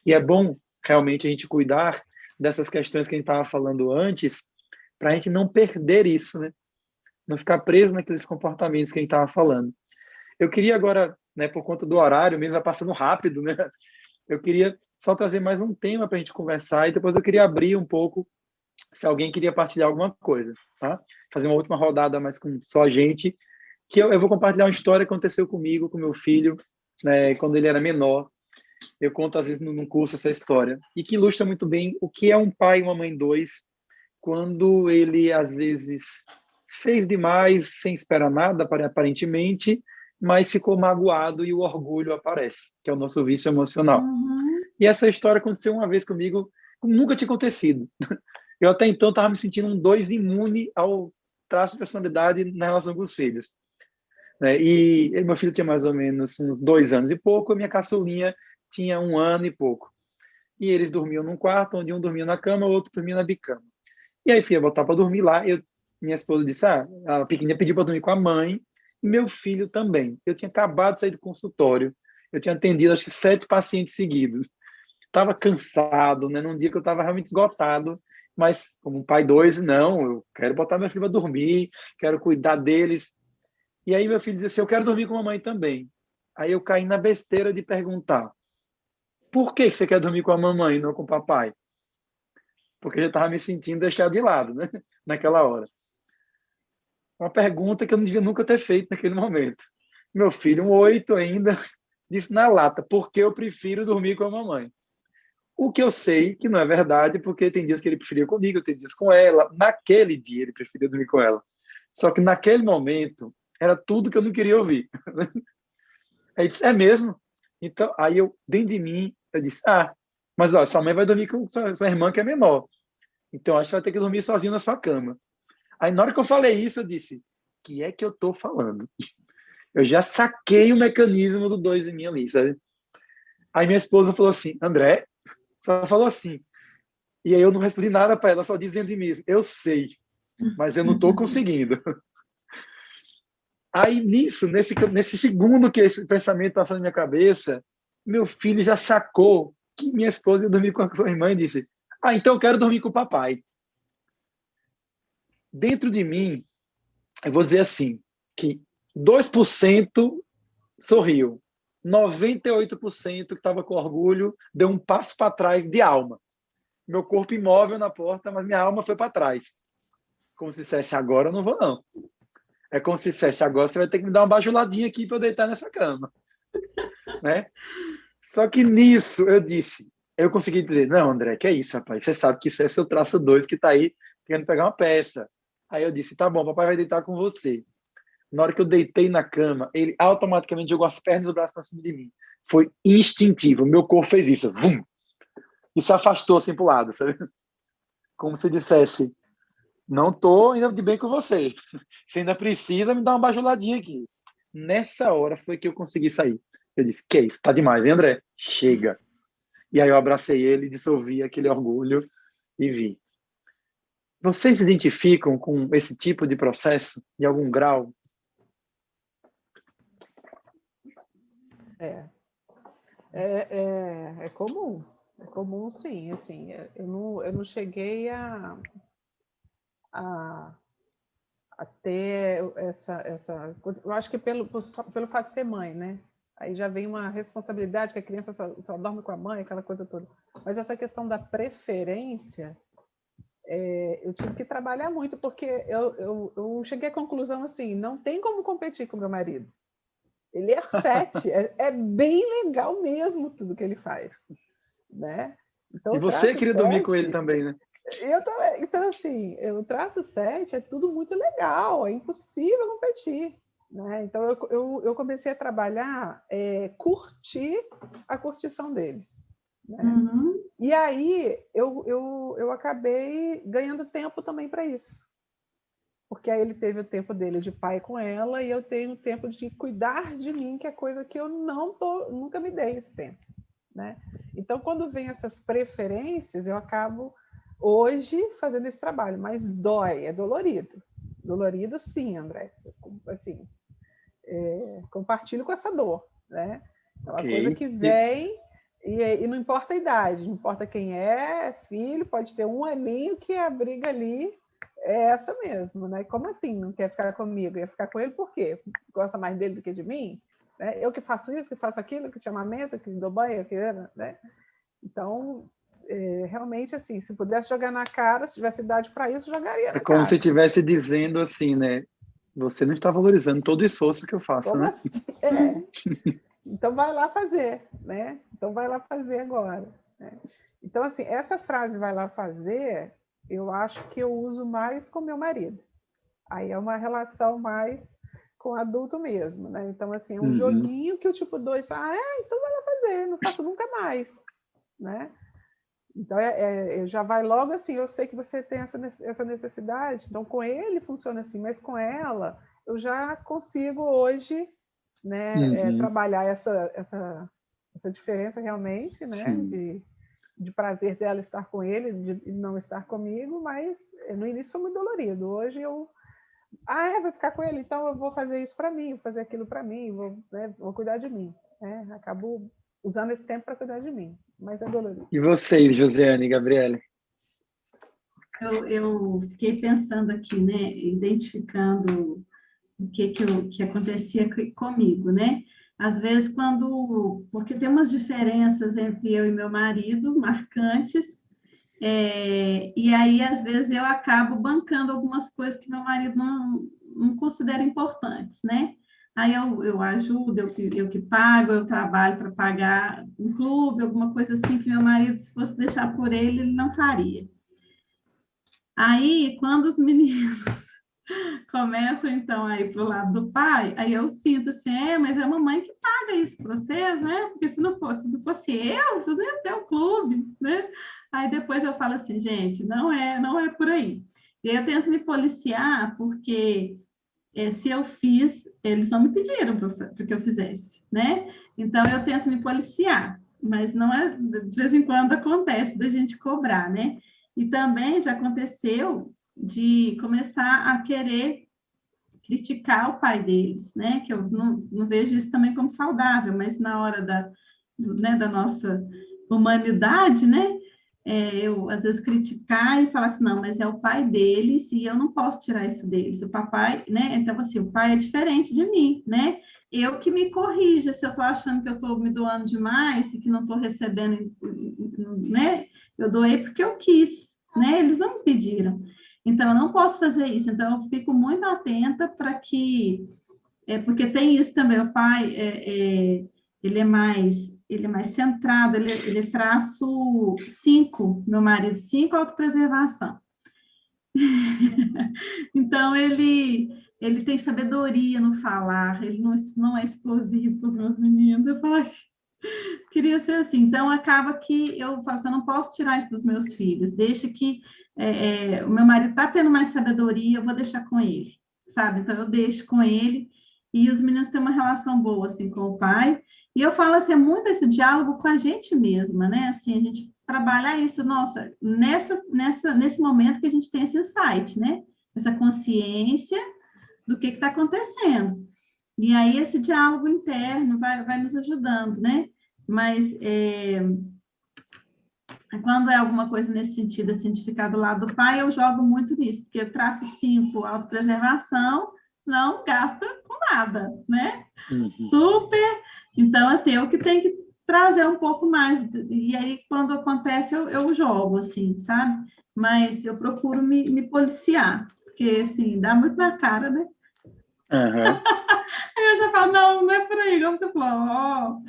E é bom, realmente, a gente cuidar dessas questões que a gente estava falando antes, para a gente não perder isso, né? Não ficar preso naqueles comportamentos que a gente estava falando. Eu queria agora, né, por conta do horário, mesmo vai passando rápido, né? Eu queria só trazer mais um tema para a gente conversar e depois eu queria abrir um pouco se alguém queria partilhar alguma coisa, tá? Fazer uma última rodada mais com só a gente, que eu vou compartilhar uma história que aconteceu comigo, com meu filho, né, quando ele era menor. Eu conto às vezes num curso essa história e que ilustra muito bem o que é um pai e uma mãe dois quando ele às vezes fez demais sem esperar nada aparentemente mas ficou magoado e o orgulho aparece, que é o nosso vício emocional. Uhum. E essa história aconteceu uma vez comigo, como nunca tinha acontecido. Eu até então estava me sentindo um 2 imune ao traço de personalidade na relação com os filhos, né? E meu filho tinha mais ou menos uns 2 anos e pouco, a minha caçulinha tinha 1 ano e pouco. E eles dormiam num quarto, onde um dormia na cama, o outro dormia na bicama. E aí fui botar para dormir lá. Minha esposa disse: a pequenininha pediu para dormir com a mãe, e meu filho também. Eu tinha acabado de sair do consultório, eu tinha atendido acho que 7 pacientes seguidos. Estava cansado, né? Num dia que eu estava realmente esgotado, mas como pai 2, não, eu quero botar meu filho para dormir, quero cuidar deles. E aí meu filho disse assim: eu quero dormir com a mãe também. Aí eu caí na besteira de perguntar: por que você quer dormir com a mamãe e não com o papai? Porque eu já estava me sentindo deixado de lado, né? Naquela hora. Uma pergunta que eu não devia nunca ter feito naquele momento. Meu filho, um 8 ainda, disse na lata: por que eu prefiro dormir com a mamãe? O que eu sei que não é verdade, porque tem dias que ele preferia comigo, tem dias com ela. Naquele dia ele preferia dormir com ela. Só que naquele momento era tudo que eu não queria ouvir. Aí disse: é mesmo? Então, aí eu, dentro de mim, eu disse: mas ó, sua mãe vai dormir com sua irmã que é menor. Então acho que vai ter que dormir sozinho na sua cama. Aí na hora que eu falei isso, eu disse: que é que eu estou falando? Eu já saquei o mecanismo do 2 em mim ali, sabe? Aí minha esposa falou assim: André, só falou assim. E aí eu não respondi nada para ela, só dizendo de mim: eu sei, mas eu não estou conseguindo. Aí nisso, nesse segundo que esse pensamento passou na minha cabeça, meu filho já sacou que minha esposa ia dormir com a irmã e disse: então eu quero dormir com o papai. Dentro de mim, eu vou dizer assim, que 2% sorriu. 98% que estava com orgulho deu um passo para trás de alma. Meu corpo imóvel na porta, mas minha alma foi para trás. Como se dissesse: agora eu não vou, não. É como se dissesse: agora você vai ter que me dar uma bajuladinha aqui para eu deitar nessa cama. Né? Só que nisso eu consegui dizer: não, André, que é isso, rapaz? Você sabe que isso é seu traço 2 que está aí querendo pegar uma peça. Aí eu disse: tá bom, papai vai deitar com você. Na hora que eu deitei na cama, ele automaticamente jogou as pernas e os braços para cima de mim. Foi instintivo. Meu corpo fez isso. Vum! E se afastou assim para o lado, sabe? Como se dissesse: não estou ainda de bem com você. Você ainda precisa me dar uma bajuladinha aqui. Nessa hora foi que eu consegui sair. Eu disse: que isso? Tá demais, hein, André? Chega. E aí eu abracei ele, dissolvi aquele orgulho e vi. Vocês se identificam com esse tipo de processo, em algum grau? É comum. É comum, sim. Assim, eu não cheguei a ter essa. Eu acho que pelo fato de ser mãe, né? Aí já vem uma responsabilidade, que a criança só dorme com a mãe, aquela coisa toda. Mas essa questão da preferência, eu tive que trabalhar muito, porque eu cheguei à conclusão assim: não tem como competir com meu marido. Ele é 7, é bem legal mesmo tudo que ele faz, né? Então, E o você traço queria dormir com ele 7, também, né? eu também. Então, assim, o traço 7 é tudo muito legal, é impossível competir, né? Então, eu comecei a trabalhar, curtir a curtição deles, né? Uhum. E aí, eu acabei ganhando tempo também para isso. Porque aí ele teve o tempo dele de pai com ela e eu tenho o tempo de cuidar de mim, que é coisa que eu nunca me dei esse tempo, né? Então, quando vem essas preferências, eu acabo hoje fazendo esse trabalho, mas dói, é dolorido. Dolorido, sim, André. Assim, compartilho com essa dor, né? É uma coisa que vem e não importa a idade, não importa quem é filho, pode ter um aninho que a briga ali é essa mesmo, né? Como assim não quer ficar comigo? Ia ficar com ele por quê? Gosta mais dele do que de mim? Né? Eu que faço isso, que faço aquilo, que te amamento, que dou banho, né? Então, realmente, assim, se pudesse jogar na cara, se tivesse idade para isso, jogaria É na como se cara. estivesse dizendo assim, né? Você não está valorizando todo o esforço que eu faço, Como né? assim? Então vai lá fazer, né? Então vai lá fazer agora. Né? Então, assim, essa frase vai lá fazer, eu acho que eu uso mais com meu marido. Aí é uma relação mais com adulto mesmo, né? Então, assim, é um Uhum. joguinho que o tipo 2 fala, então vai lá fazer, não faço nunca mais, né? Então, já vai logo assim, eu sei que você tem essa necessidade, então com ele funciona assim, mas com ela, eu já consigo hoje, né, trabalhar essa diferença realmente, né, de prazer dela estar com ele, de não estar comigo, mas no início foi muito dolorido. Hoje eu vai ficar com ele, então eu vou fazer isso para mim, vou fazer aquilo para mim, vou cuidar de mim. Né? Acabo usando esse tempo para cuidar de mim, mas é dolorido. E vocês, Josiane e Gabriele? Eu fiquei pensando aqui, né, identificando o que acontecia comigo, né? Às vezes, porque tem umas diferenças entre eu e meu marido, marcantes, e aí, às vezes, eu acabo bancando algumas coisas que meu marido não considera importantes, né? Aí eu ajudo, eu que pago, eu trabalho para pagar um clube, alguma coisa assim que meu marido, se fosse deixar por ele, ele não faria. Aí, quando os meninos começam, então, a ir para o lado do pai, aí eu sinto assim, mas é a mamãe que paga isso para vocês, né? Porque se não fosse eu, vocês nem iam ter o clube, né? Aí depois eu falo assim, gente, não é por aí. E aí eu tento me policiar, porque se eu fiz, eles não me pediram para que eu fizesse, né? Então eu tento me policiar, mas não é, de vez em quando acontece da gente cobrar, né? E também já aconteceu de começar a querer criticar o pai deles, né? Que eu não vejo isso também como saudável, mas na hora da nossa humanidade, né? Eu, às vezes, criticar e falar assim, não, mas é o pai deles e eu não posso tirar isso deles. O papai, né? Então, assim, o pai é diferente de mim, né? Eu que me corrija se eu estou achando que eu estou me doando demais e que não estou recebendo, né? Eu doei porque eu quis, né? Eles não me pediram. Então, eu não posso fazer isso. Então, eu fico muito atenta para que... porque tem isso também, o pai, ele é mais centrado, ele é traço 5, meu marido, 5, autopreservação. Então, ele tem sabedoria no falar, ele não é explosivo para os meus meninos. Eu falo, queria ser assim. Então, acaba que eu falo assim, eu não posso tirar isso dos meus filhos, deixa que o meu marido está tendo mais sabedoria, eu vou deixar com ele, sabe? Então, eu deixo com ele, e os meninos têm uma relação boa, assim, com o pai, e eu falo assim, é muito esse diálogo com a gente mesma, né? Assim, a gente trabalhar isso, nossa, nesse momento que a gente tem esse insight, né? Essa consciência do que está acontecendo. E aí esse diálogo interno vai nos ajudando, né? Mas quando é alguma coisa nesse sentido, assim, de ficar do lado do pai, eu jogo muito nisso, porque eu traço 5, autopreservação, não gasta com nada, né? Super. Então, assim, eu que tenho que trazer um pouco mais, e aí quando acontece eu jogo, assim, sabe? Mas eu procuro me policiar, porque, assim, dá muito na cara, né? Aí eu já falo, não é por aí, como você falou,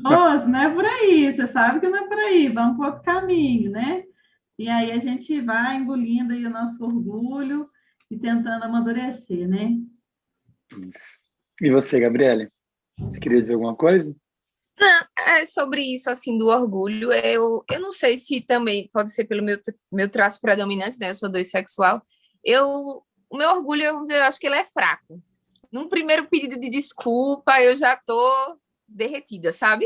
moço, não é por aí, você sabe que não é por aí, vamos para outro caminho, né? E aí a gente vai engolindo aí o nosso orgulho e tentando amadurecer, né? Isso. E você, Gabriele? Você queria dizer alguma coisa? Não, sobre isso, assim, do orgulho, eu não sei se também pode ser pelo meu traço predominante, né? Eu sou doissexual. O meu orgulho, eu acho que ele é fraco. Num primeiro pedido de desculpa, eu já tô derretida, sabe?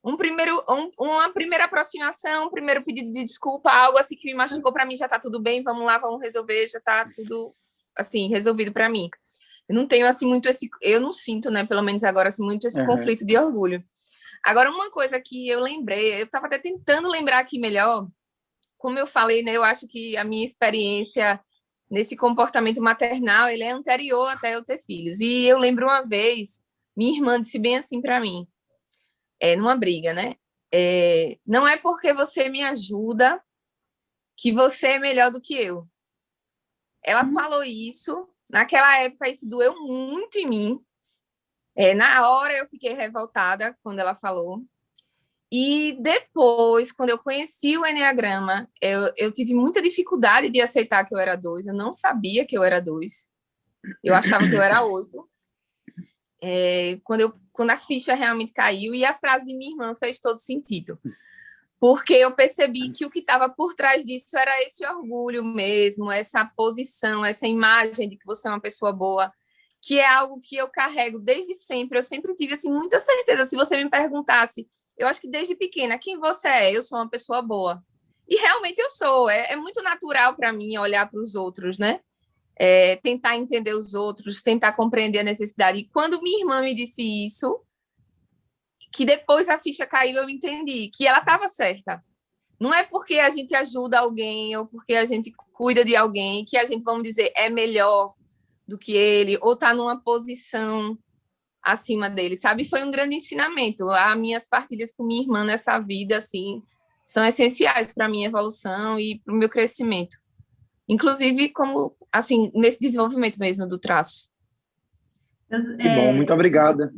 Uma primeira aproximação, um primeiro pedido de desculpa, algo assim que me machucou, para mim já tá tudo bem, vamos lá, vamos resolver, já tá tudo, assim, resolvido para mim. Eu não tenho, assim, eu não sinto, né, pelo menos agora, assim, muito esse conflito de orgulho. Agora, uma coisa que eu lembrei, eu estava até tentando lembrar aqui melhor, como eu falei, né, eu acho que a minha experiência nesse comportamento maternal, ele é anterior até eu ter filhos. E eu lembro uma vez, minha irmã disse bem assim para mim, numa briga, né? Não é porque você me ajuda que você é melhor do que eu. Ela falou isso, naquela época isso doeu muito em mim. Na hora eu fiquei revoltada quando ela falou. E depois, quando eu conheci o Enneagrama, eu tive muita dificuldade de aceitar que eu era 2. Eu não sabia que eu era 2. Eu achava que eu era 8. quando a ficha realmente caiu, e a frase de minha irmã fez todo sentido. Porque eu percebi que o que estava por trás disso era esse orgulho mesmo, essa posição, essa imagem de que você é uma pessoa boa, que é algo que eu carrego desde sempre. Eu sempre tive assim, muita certeza. Se você me perguntasse, eu acho que desde pequena, quem você é? Eu sou uma pessoa boa. E realmente eu sou. É muito natural para mim olhar para os outros, né? Tentar entender os outros, tentar compreender a necessidade. E quando minha irmã me disse isso, que depois a ficha caiu, eu entendi que ela estava certa. Não é porque a gente ajuda alguém ou porque a gente cuida de alguém que a gente, vamos dizer, é melhor do que ele ou está numa posição acima dele, sabe? Foi um grande ensinamento. As minhas partilhas com minha irmã nessa vida, assim, são essenciais para a minha evolução e para o meu crescimento. Inclusive, como, assim, nesse desenvolvimento mesmo do traço. Que bom, muito obrigada.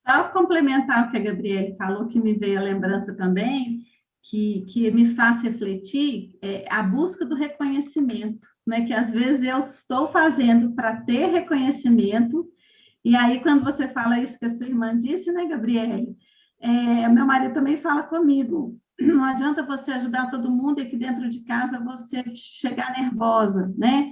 Só complementar o que a Gabriele falou, que me veio a lembrança também, que me faz refletir, a busca do reconhecimento, né? Que às vezes eu estou fazendo para ter reconhecimento, e aí quando você fala isso que a sua irmã disse, né, Gabriele? Meu marido também fala comigo, não adianta você ajudar todo mundo e aqui dentro de casa você chegar nervosa, né?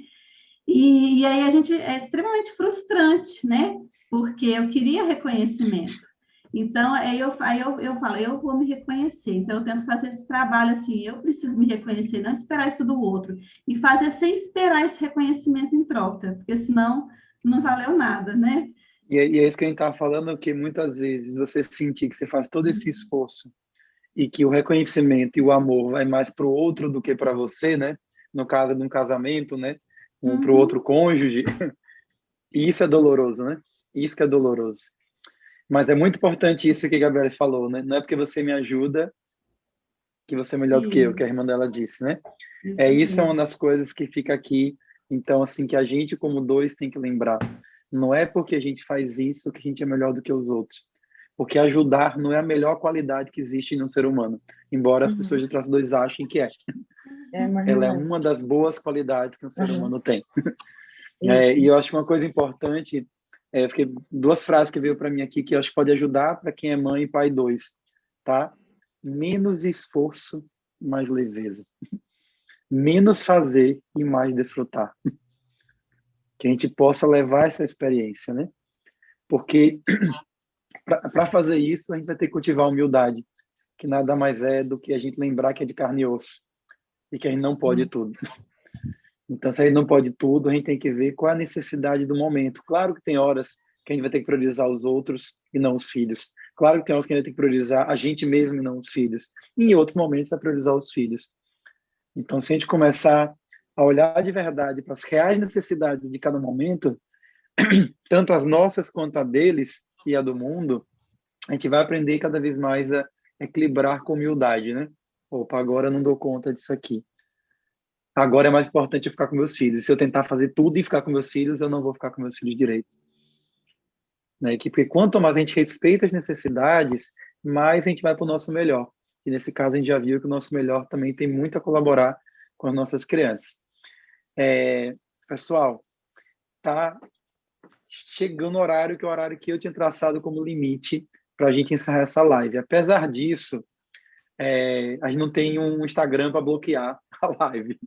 E aí a gente é extremamente frustrante, né? Porque eu queria reconhecimento. Então, aí eu falo, eu vou me reconhecer. Então, eu tento fazer esse trabalho assim, eu preciso me reconhecer, não esperar isso do outro. E fazer sem esperar esse reconhecimento em troca, porque senão não valeu nada, né? E é isso que a gente estava falando, que muitas vezes você sentir que você faz todo esse esforço e que o reconhecimento e o amor vai mais para o outro do que para você, né? No caso de um casamento, né? Para o outro cônjuge. E isso é doloroso, né? Isso que é doloroso. Mas é muito importante isso que a Gabriela falou, né? Não é porque você me ajuda que você é melhor do que eu, que a irmã dela disse, né? Isso é uma das coisas que fica aqui. Então, assim, que a gente, como dois, tem que lembrar. Não é porque a gente faz isso que a gente é melhor do que os outros. Porque ajudar não é a melhor qualidade que existe em um ser humano. Embora as pessoas de traço 2 achem que é. Ela é uma das boas qualidades que um ser humano tem. E eu acho que uma coisa importante, porque 2 frases que veio para mim aqui que eu acho que pode ajudar para quem é mãe e pai 2, tá? Menos esforço, mais leveza. Menos fazer e mais desfrutar. Que a gente possa levar essa experiência, né? Porque para fazer isso, a gente vai ter que cultivar a humildade, que nada mais é do que a gente lembrar que é de carne e osso e que a gente não pode tudo. Então, se a gente não pode tudo, a gente tem que ver qual é a necessidade do momento. Claro que tem horas que a gente vai ter que priorizar os outros e não os filhos. Claro que tem horas que a gente vai ter que priorizar a gente mesmo e não os filhos. E em outros momentos, vai priorizar os filhos. Então, se a gente começar a olhar de verdade para as reais necessidades de cada momento, tanto as nossas quanto a deles e a do mundo, a gente vai aprender cada vez mais a equilibrar com humildade, né? Opa, agora eu não dou conta disso aqui. Agora é mais importante eu ficar com meus filhos. Se eu tentar fazer tudo e ficar com meus filhos, eu não vou ficar com meus filhos direito. Né? Porque quanto mais a gente respeita as necessidades, mais a gente vai para o nosso melhor. E nesse caso a gente já viu que o nosso melhor também tem muito a colaborar com as nossas crianças. Pessoal, tá chegando o horário que eu tinha traçado como limite para a gente encerrar essa live. Apesar disso, a gente não tem um Instagram para bloquear a live.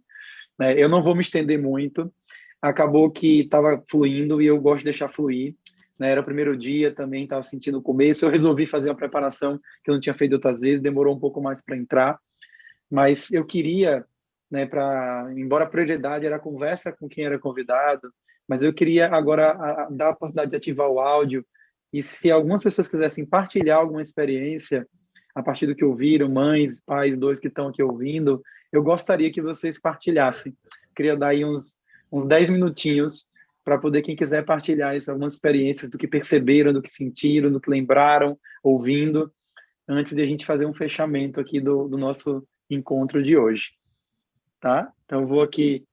Eu não vou me estender muito. Acabou que estava fluindo e eu gosto de deixar fluir. Era o primeiro dia, também estava sentindo o começo. Eu resolvi fazer uma preparação que eu não tinha feito outras vezes, demorou um pouco mais para entrar. Mas eu queria, embora a prioridade era a conversa com quem era convidado, mas eu queria agora dar a oportunidade de ativar o áudio. E se algumas pessoas quisessem partilhar alguma experiência a partir do que ouviram, mães, pais, 2 que estão aqui ouvindo, eu gostaria que vocês partilhassem. Queria dar aí uns 10 minutinhos para poder, quem quiser partilhar isso, algumas experiências do que perceberam, do que sentiram, do que lembraram, ouvindo, antes de a gente fazer um fechamento aqui do nosso encontro de hoje. Tá? Então, eu vou aqui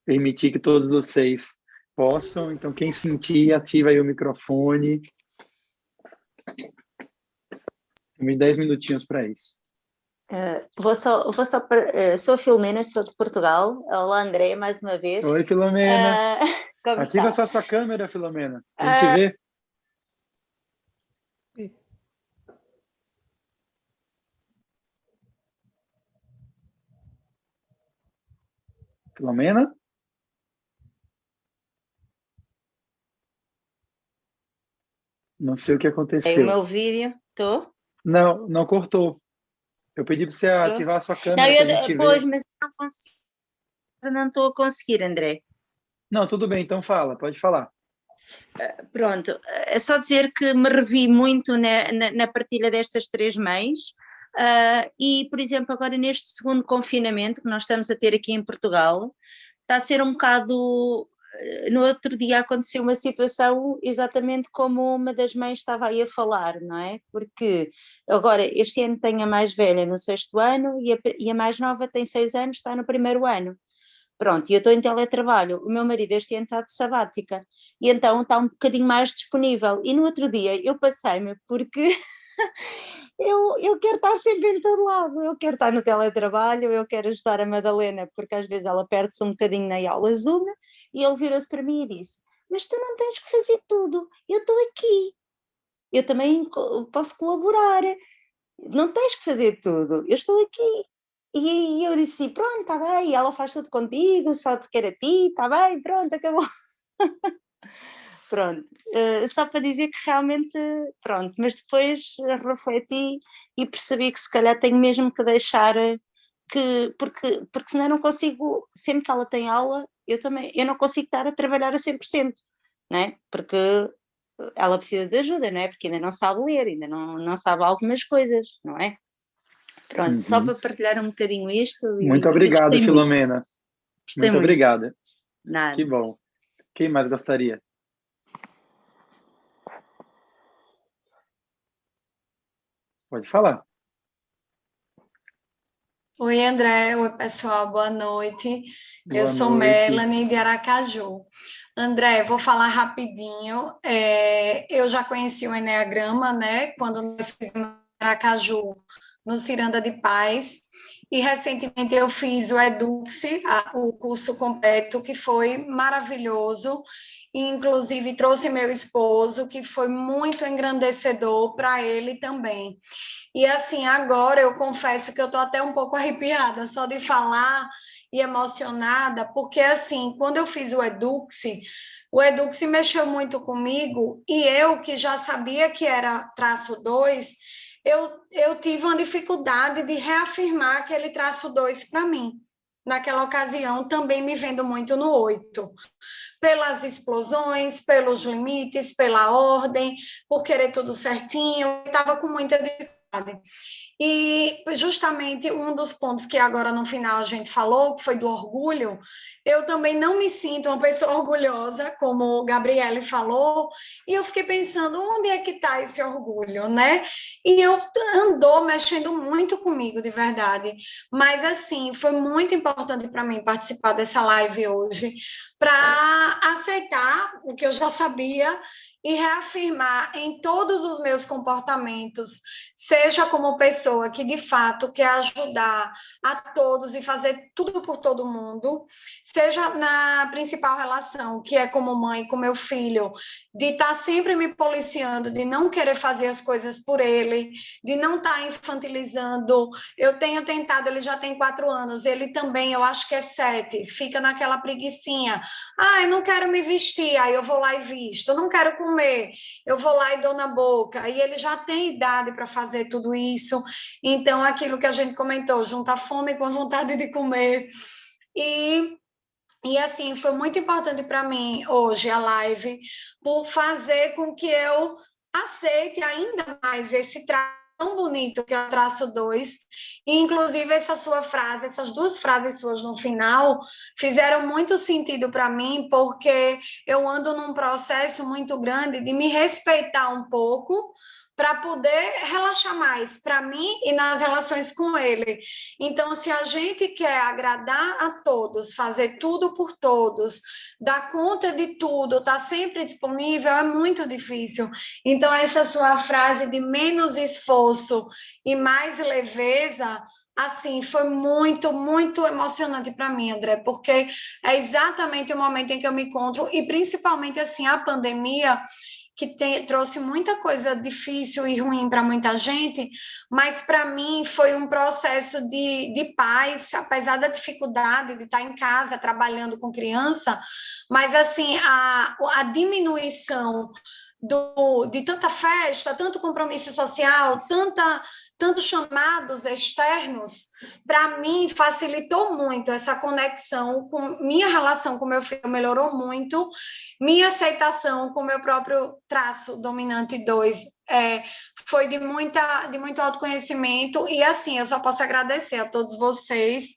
permitir que todos vocês possam. Então, quem sentir, ativa aí o microfone. Temos 10 minutinhos para isso. Sou a Filomena, sou de Portugal. Olá, André, mais uma vez. Oi, Filomena. Como Ativa está? só sua câmera, Filomena. A gente vê. Isso. Filomena? Não sei o que Tem o aconteceu. meu vídeo? Estou? Não, não cortou. Eu pedi para você ativar a sua Não, câmera para a gente pois, ver. mas eu não consigo. Eu não estou a conseguir, André. Não, tudo bem, então fala, pode falar. Pronto, é só dizer que me revi muito na partilha destas três mães. E, por exemplo, agora neste segundo confinamento que nós estamos a ter aqui em Portugal, está a ser um bocado. No outro dia aconteceu uma situação exatamente como uma das mães estava aí a falar, não é? Porque agora este ano tem a mais velha no 6º ano e a mais nova tem 6 anos, está no 1º ano. Pronto, e eu estou em teletrabalho, o meu marido este ano está de sabática, e então está um bocadinho mais disponível. E no outro dia eu passei-me porque eu quero estar sempre em todo lado, eu quero estar no teletrabalho, eu quero ajudar a Madalena, porque às vezes ela perde-se um bocadinho na aula Zoom, e ele virou-se para mim e disse: mas tu não tens que fazer tudo, eu estou aqui, eu também posso colaborar, não tens que fazer tudo, eu estou aqui. E eu disse: pronto, está bem, ela faz tudo contigo, só te quer a ti, está bem, pronto, acabou. Pronto, só para dizer que realmente, pronto, mas depois refleti e percebi que se calhar tenho mesmo que deixar porque senão eu não consigo, sempre que ela tem aula, eu não consigo estar a trabalhar a 100%, não é? Porque ela precisa de ajuda, não é? Porque ainda não sabe ler, ainda não sabe algumas coisas, não é? Pronto, só para partilhar um bocadinho isto. Muito obrigado, gostei Filomena. Gostei muito obrigado. Nada. Que bom. Quem mais gostaria? Pode falar. Oi, André. Oi, pessoal. Boa noite. Eu Boa sou noite. Melanie de Aracaju. André, vou falar rapidinho. Eu já conheci o Eneagrama, né? Quando nós fizemos Aracaju, no Ciranda de Paz. E recentemente eu fiz o Eduxi, o curso completo, que foi maravilhoso. E, inclusive, trouxe meu esposo, que foi muito engrandecedor para ele também. E assim, agora eu confesso que eu estou até um pouco arrepiada só de falar e emocionada, porque assim, quando eu fiz o Eduxi mexeu muito comigo, e eu que já sabia que era traço 2, eu tive uma dificuldade de reafirmar aquele traço 2 para mim. Naquela ocasião, também me vendo muito no 8, pelas explosões, pelos limites, pela ordem, por querer tudo certinho, eu estava com muita dificuldade. E justamente um dos pontos que agora no final a gente falou, que foi do orgulho, eu também não me sinto uma pessoa orgulhosa, como o Gabriele falou, e eu fiquei pensando, onde é que está esse orgulho, né? E eu andou mexendo muito comigo, de verdade. Mas, assim, foi muito importante para mim participar dessa live hoje, para aceitar o que eu já sabia e reafirmar em todos os meus comportamentos, seja como pessoa que de fato quer ajudar a todos e fazer tudo por todo mundo, seja na principal relação, que é como mãe com meu filho, de estar sempre me policiando, de não querer fazer as coisas por ele, de não estar infantilizando. Eu tenho tentado, ele já tem 4 anos, ele também, eu acho que é 7, fica naquela preguicinha. Eu não quero me vestir, aí eu vou lá e visto. Eu não quero comer, eu vou lá e dou na boca. E ele já tem idade para fazer tudo isso. Então, aquilo que a gente comentou, junta a fome com a vontade de comer. E assim, foi muito importante para mim hoje a live, por fazer com que eu aceite ainda mais esse traço tão bonito que é o traço 2, e inclusive essa sua frase, essas 2 frases suas no final, fizeram muito sentido para mim, porque eu ando num processo muito grande de me respeitar um pouco, para poder relaxar mais para mim e nas relações com ele. Então, se a gente quer agradar a todos, fazer tudo por todos, dar conta de tudo, estar sempre disponível, é muito difícil. Então, essa sua frase de menos esforço e mais leveza assim, foi muito, muito emocionante para mim, André, porque é exatamente o momento em que eu me encontro, e principalmente, assim, a pandemia, que trouxe muita coisa difícil e ruim para muita gente, mas para mim foi um processo de paz, apesar da dificuldade de estar em casa trabalhando com criança, mas assim, a diminuição de tanta festa, tanto compromisso social, tantos chamados externos, para mim facilitou muito essa conexão com minha relação com meu filho, melhorou muito, minha aceitação com meu próprio traço dominante 2 foi de muito autoconhecimento, e assim, eu só posso agradecer a todos vocês,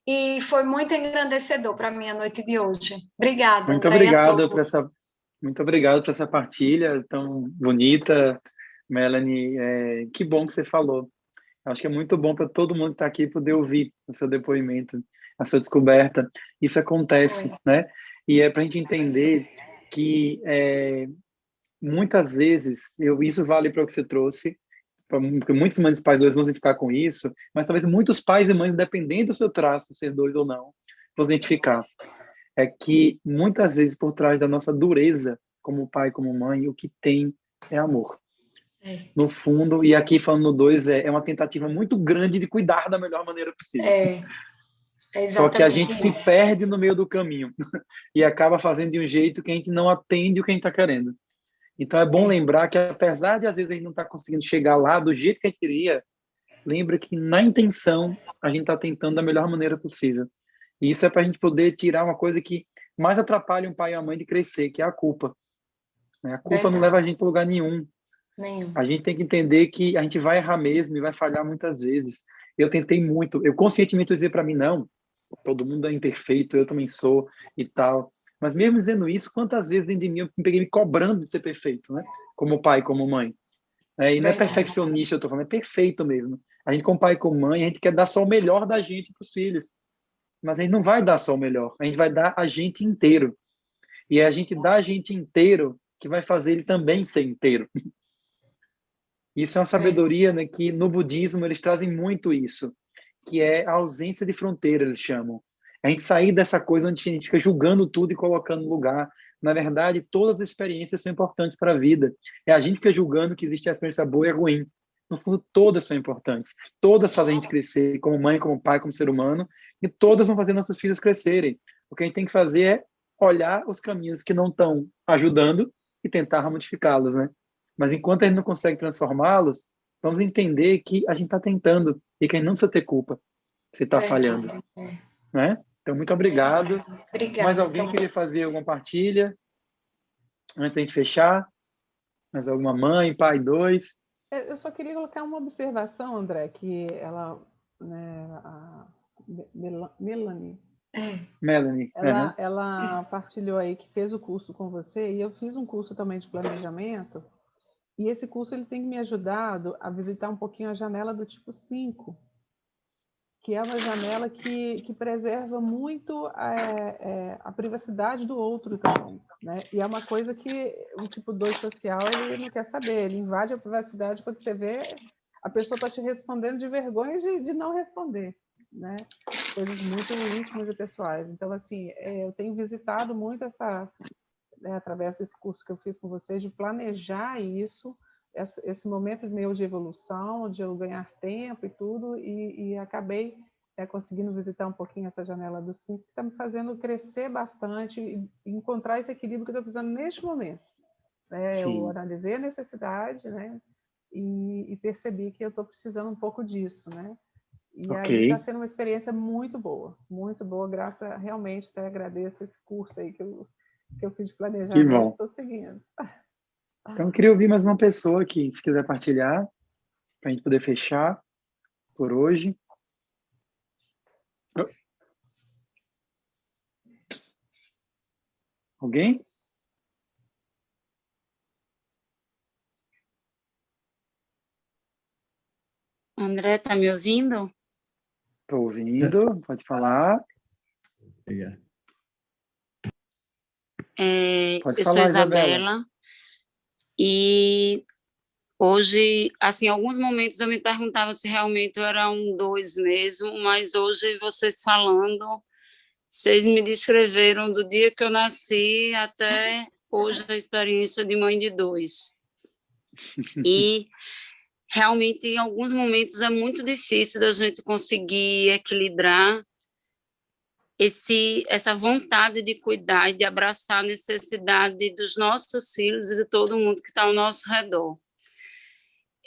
e foi muito engrandecedor para mim a noite de hoje. Obrigada, Muito André, e a obrigado por todos. essa, muito obrigado por essa partilha tão bonita, Melanie. Que bom que você falou. Acho que é muito bom para todo mundo que está aqui poder ouvir o seu depoimento, a sua descoberta. Isso acontece, né? E é para a gente entender que muitas vezes, isso vale para o que você trouxe, porque muitos mães e pais dois vão se identificar com isso, mas talvez muitos pais e mães, independente do seu traço, ser dois ou não, vão se identificar. É que muitas vezes por trás da nossa dureza, como pai, como mãe, o que tem é amor. No fundo, e aqui falando no 2, é uma tentativa muito grande de cuidar da melhor maneira possível. Só que a gente se perde no meio do caminho e acaba fazendo de um jeito que a gente não atende o que a gente está querendo. Então é bom lembrar que, apesar de às vezes a gente não estar conseguindo chegar lá do jeito que a gente queria, lembra que na intenção a gente está tentando da melhor maneira possível. E isso é para a gente poder tirar uma coisa que mais atrapalha um pai e uma mãe de crescer, que é a culpa. A culpa não leva a gente para lugar nenhum. A gente tem que entender que a gente vai errar mesmo e vai falhar muitas vezes. Eu tentei muito, eu conscientemente dizer para mim, não, todo mundo é imperfeito, eu também sou e tal. Mas mesmo dizendo isso, quantas vezes dentro de mim eu me peguei me cobrando de ser perfeito, né? Como pai, como mãe. E não é perfeccionista, eu tô falando, é perfeito mesmo. A gente, como pai e como mãe, a gente quer dar só o melhor da gente para os filhos. Mas a gente não vai dar só o melhor, a gente vai dar a gente inteiro. E é a gente dar a gente inteiro que vai fazer ele também ser inteiro. Isso é uma sabedoria, né, que no budismo eles trazem muito isso, que é a ausência de fronteira, eles chamam. A gente sair dessa coisa onde a gente fica julgando tudo e colocando no lugar. Na verdade, todas as experiências são importantes para a vida. É a gente que fica julgando que existe a experiência boa e a ruim. No fundo, todas são importantes. Todas fazem a gente crescer, como mãe, como pai, como ser humano, e todas vão fazer nossos filhos crescerem. O que a gente tem que fazer é olhar os caminhos que não estão ajudando e tentar modificá-los, né? Mas enquanto a gente não consegue transformá-los, vamos entender que a gente está tentando e que a gente não precisa ter culpa se está falhando, né? Então, muito obrigado. Mais alguém queria fazer alguma partilha antes da gente fechar? Mais alguma mãe, pai, dois? Eu só queria colocar uma observação, André, que ela, né, a Melanie, ela partilhou aí que fez o curso com você, e eu fiz um curso também de planejamento, e esse curso ele tem me ajudado a visitar um pouquinho a janela do tipo 5, que é uma janela que preserva muito a privacidade do outro também, né? E é uma coisa que o tipo 2 social ele não quer saber, ele invade a privacidade quando você vê a pessoa está te respondendo de vergonha de não responder, né? Coisas muito íntimas e pessoais. Então, assim, eu tenho visitado muito essa, né, através desse curso que eu fiz com vocês, de planejar isso, esse momento meu de evolução, de eu ganhar tempo e tudo, e acabei conseguindo visitar um pouquinho essa janela do 5, que está me fazendo crescer bastante e encontrar esse equilíbrio que eu estou precisando neste momento. Eu analisei a necessidade, né, e percebi que eu estou precisando um pouco disso, né? E aí está sendo uma experiência muito boa, graças a, realmente, até agradeço esse curso aí que eu fiz de planejamento, estou seguindo. Então, eu queria ouvir mais uma pessoa aqui, se quiser partilhar, para a gente poder fechar por hoje. Alguém? André, tá me ouvindo? Estou ouvindo, pode falar. Obrigado. Pode eu falar, sou Isabela. E Hoje, assim, em alguns momentos eu me perguntava se realmente eu era um dois mesmo, mas hoje vocês falando, vocês me descreveram do dia que eu nasci até hoje a experiência de mãe de dois. E realmente, em alguns momentos, é muito difícil da gente conseguir equilibrar essa vontade de cuidar e de abraçar a necessidade dos nossos filhos e de todo mundo que está ao nosso redor.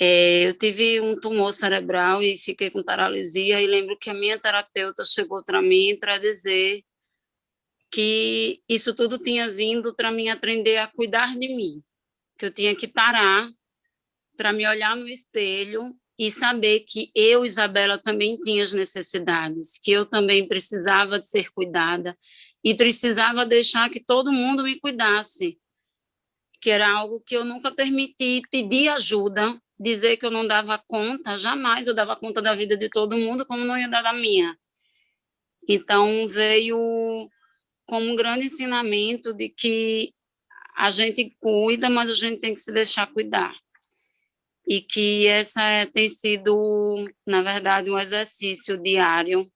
Eu tive um tumor cerebral e fiquei com paralisia, e lembro que a minha terapeuta chegou para mim para dizer que isso tudo tinha vindo para mim aprender a cuidar de mim, que eu tinha que parar para me olhar no espelho e saber que eu, Isabela, também tinha as necessidades, que eu também precisava de ser cuidada e precisava deixar que todo mundo me cuidasse, que era algo que eu nunca permiti pedir ajuda, dizer que eu não dava conta, jamais eu dava conta da vida de todo mundo, como não ia dar da minha. Então, veio como um grande ensinamento de que a gente cuida, mas a gente tem que se deixar cuidar. E que essa tem sido, na verdade, um exercício diário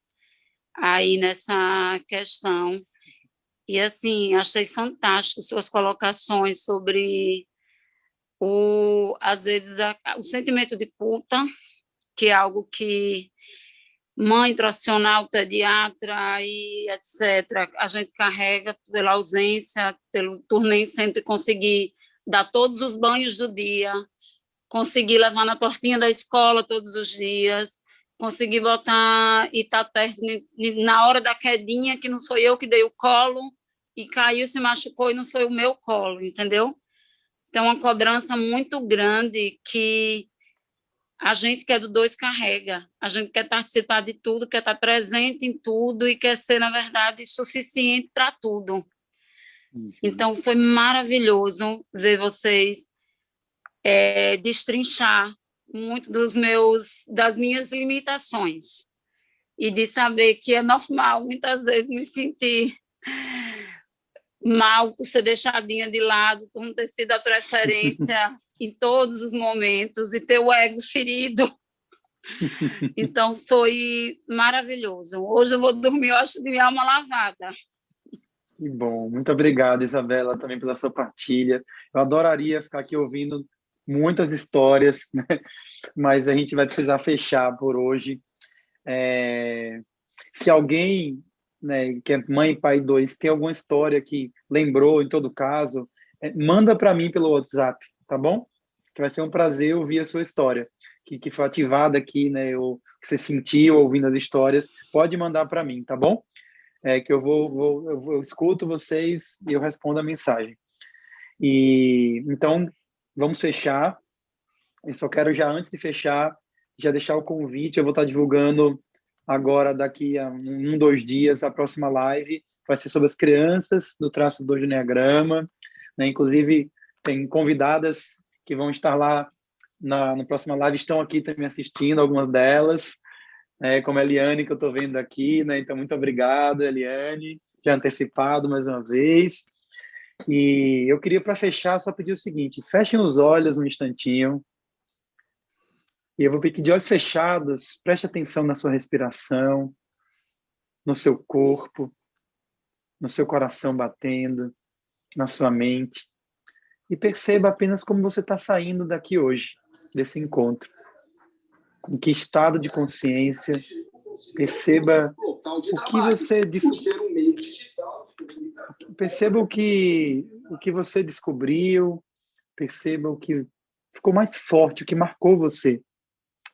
aí nessa questão. E, assim, achei fantástico suas colocações sobre às vezes, o sentimento de culpa, que é algo que mãe tradicional, pediatra e etc., a gente carrega pela ausência, por nem sempre conseguir dar todos os banhos do dia, conseguir levar na tortinha da escola todos os dias, conseguir botar e estar perto na hora da quedinha, que não sou eu que dei o colo, e caiu, se machucou e não foi o meu colo, entendeu? Então, uma cobrança muito grande que a gente que é do dois carrega. A gente quer participar de tudo, quer estar presente em tudo e quer ser, na verdade, suficiente para tudo. Então, foi maravilhoso ver vocês destrinchar muito das minhas limitações e de saber que é normal, muitas vezes, me sentir mal por ser deixadinha de lado, por não ter sido a preferência em todos os momentos e ter o ego ferido. Então, foi maravilhoso. Hoje eu vou dormir, eu acho, de minha alma lavada. Que bom. Muito obrigado, Isabela, também pela sua partilha. Eu adoraria ficar aqui ouvindo muitas histórias, né? Mas a gente vai precisar fechar por hoje. Se alguém, né, que é mãe, pai, dois, tem alguma história que lembrou, em todo caso, manda para mim pelo WhatsApp, tá bom? Que vai ser um prazer ouvir a sua história, que foi ativada aqui, né, ou que você sentiu ouvindo as histórias, pode mandar para mim, tá bom? Que eu escuto vocês e eu respondo a mensagem. E então, vamos fechar. Eu só quero, já antes de fechar, já deixar o convite. Eu vou estar divulgando agora, daqui a 2 dias, a próxima live. Vai ser sobre as crianças do traço do Enneagrama, né? Inclusive, tem convidadas que vão estar lá na próxima live, estão aqui também assistindo, algumas delas, como a Eliane, que eu estou vendo aqui, né? Então, muito obrigado, Eliane, já antecipado mais uma vez. E eu queria, para fechar, só pedir o seguinte: fechem os olhos um instantinho. E eu vou pedir de olhos fechados, preste atenção na sua respiração, no seu corpo, no seu coração batendo, na sua mente. E perceba apenas como você está saindo daqui hoje, desse encontro. Em que estado de consciência. Perceba o que você perceba o que você descobriu, perceba o que ficou mais forte, o que marcou você,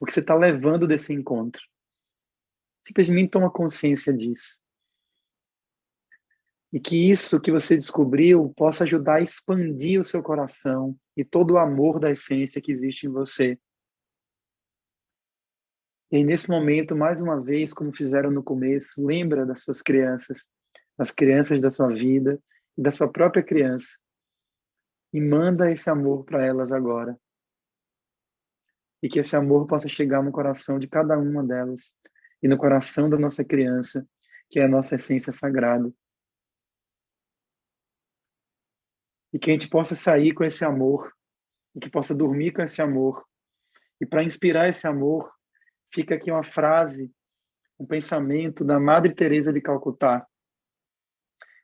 o que você está levando desse encontro. Simplesmente toma consciência disso. E que isso que você descobriu possa ajudar a expandir o seu coração e todo o amor da essência que existe em você. E aí, nesse momento, mais uma vez, como fizeram no começo, lembra das suas crianças, das crianças da sua vida e da sua própria criança. E manda esse amor para elas agora. E que esse amor possa chegar no coração de cada uma delas e no coração da nossa criança, que é a nossa essência sagrada. E que a gente possa sair com esse amor e que possa dormir com esse amor. E para inspirar esse amor, fica aqui uma frase, um pensamento da Madre Teresa de Calcutá.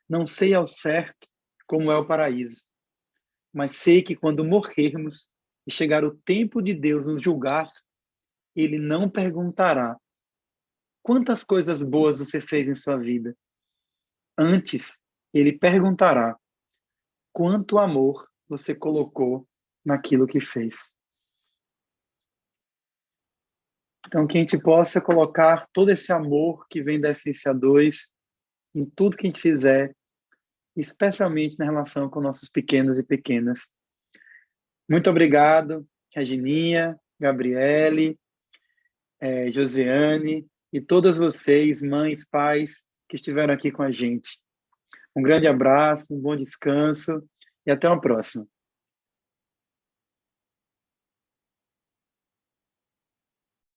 Não sei ao certo como é o paraíso, mas sei que quando morrermos e chegar o tempo de Deus nos julgar, Ele não perguntará quantas coisas boas você fez em sua vida. Antes, Ele perguntará quanto amor você colocou naquilo que fez. Então, que a gente possa colocar todo esse amor que vem da Essência 2 em tudo que a gente fizer, especialmente na relação com nossos pequenos e pequenas. Muito obrigado, Regininha, Gabriele, Josiane e todas vocês, mães, pais, que estiveram aqui com a gente. Um grande abraço, um bom descanso e até uma próxima.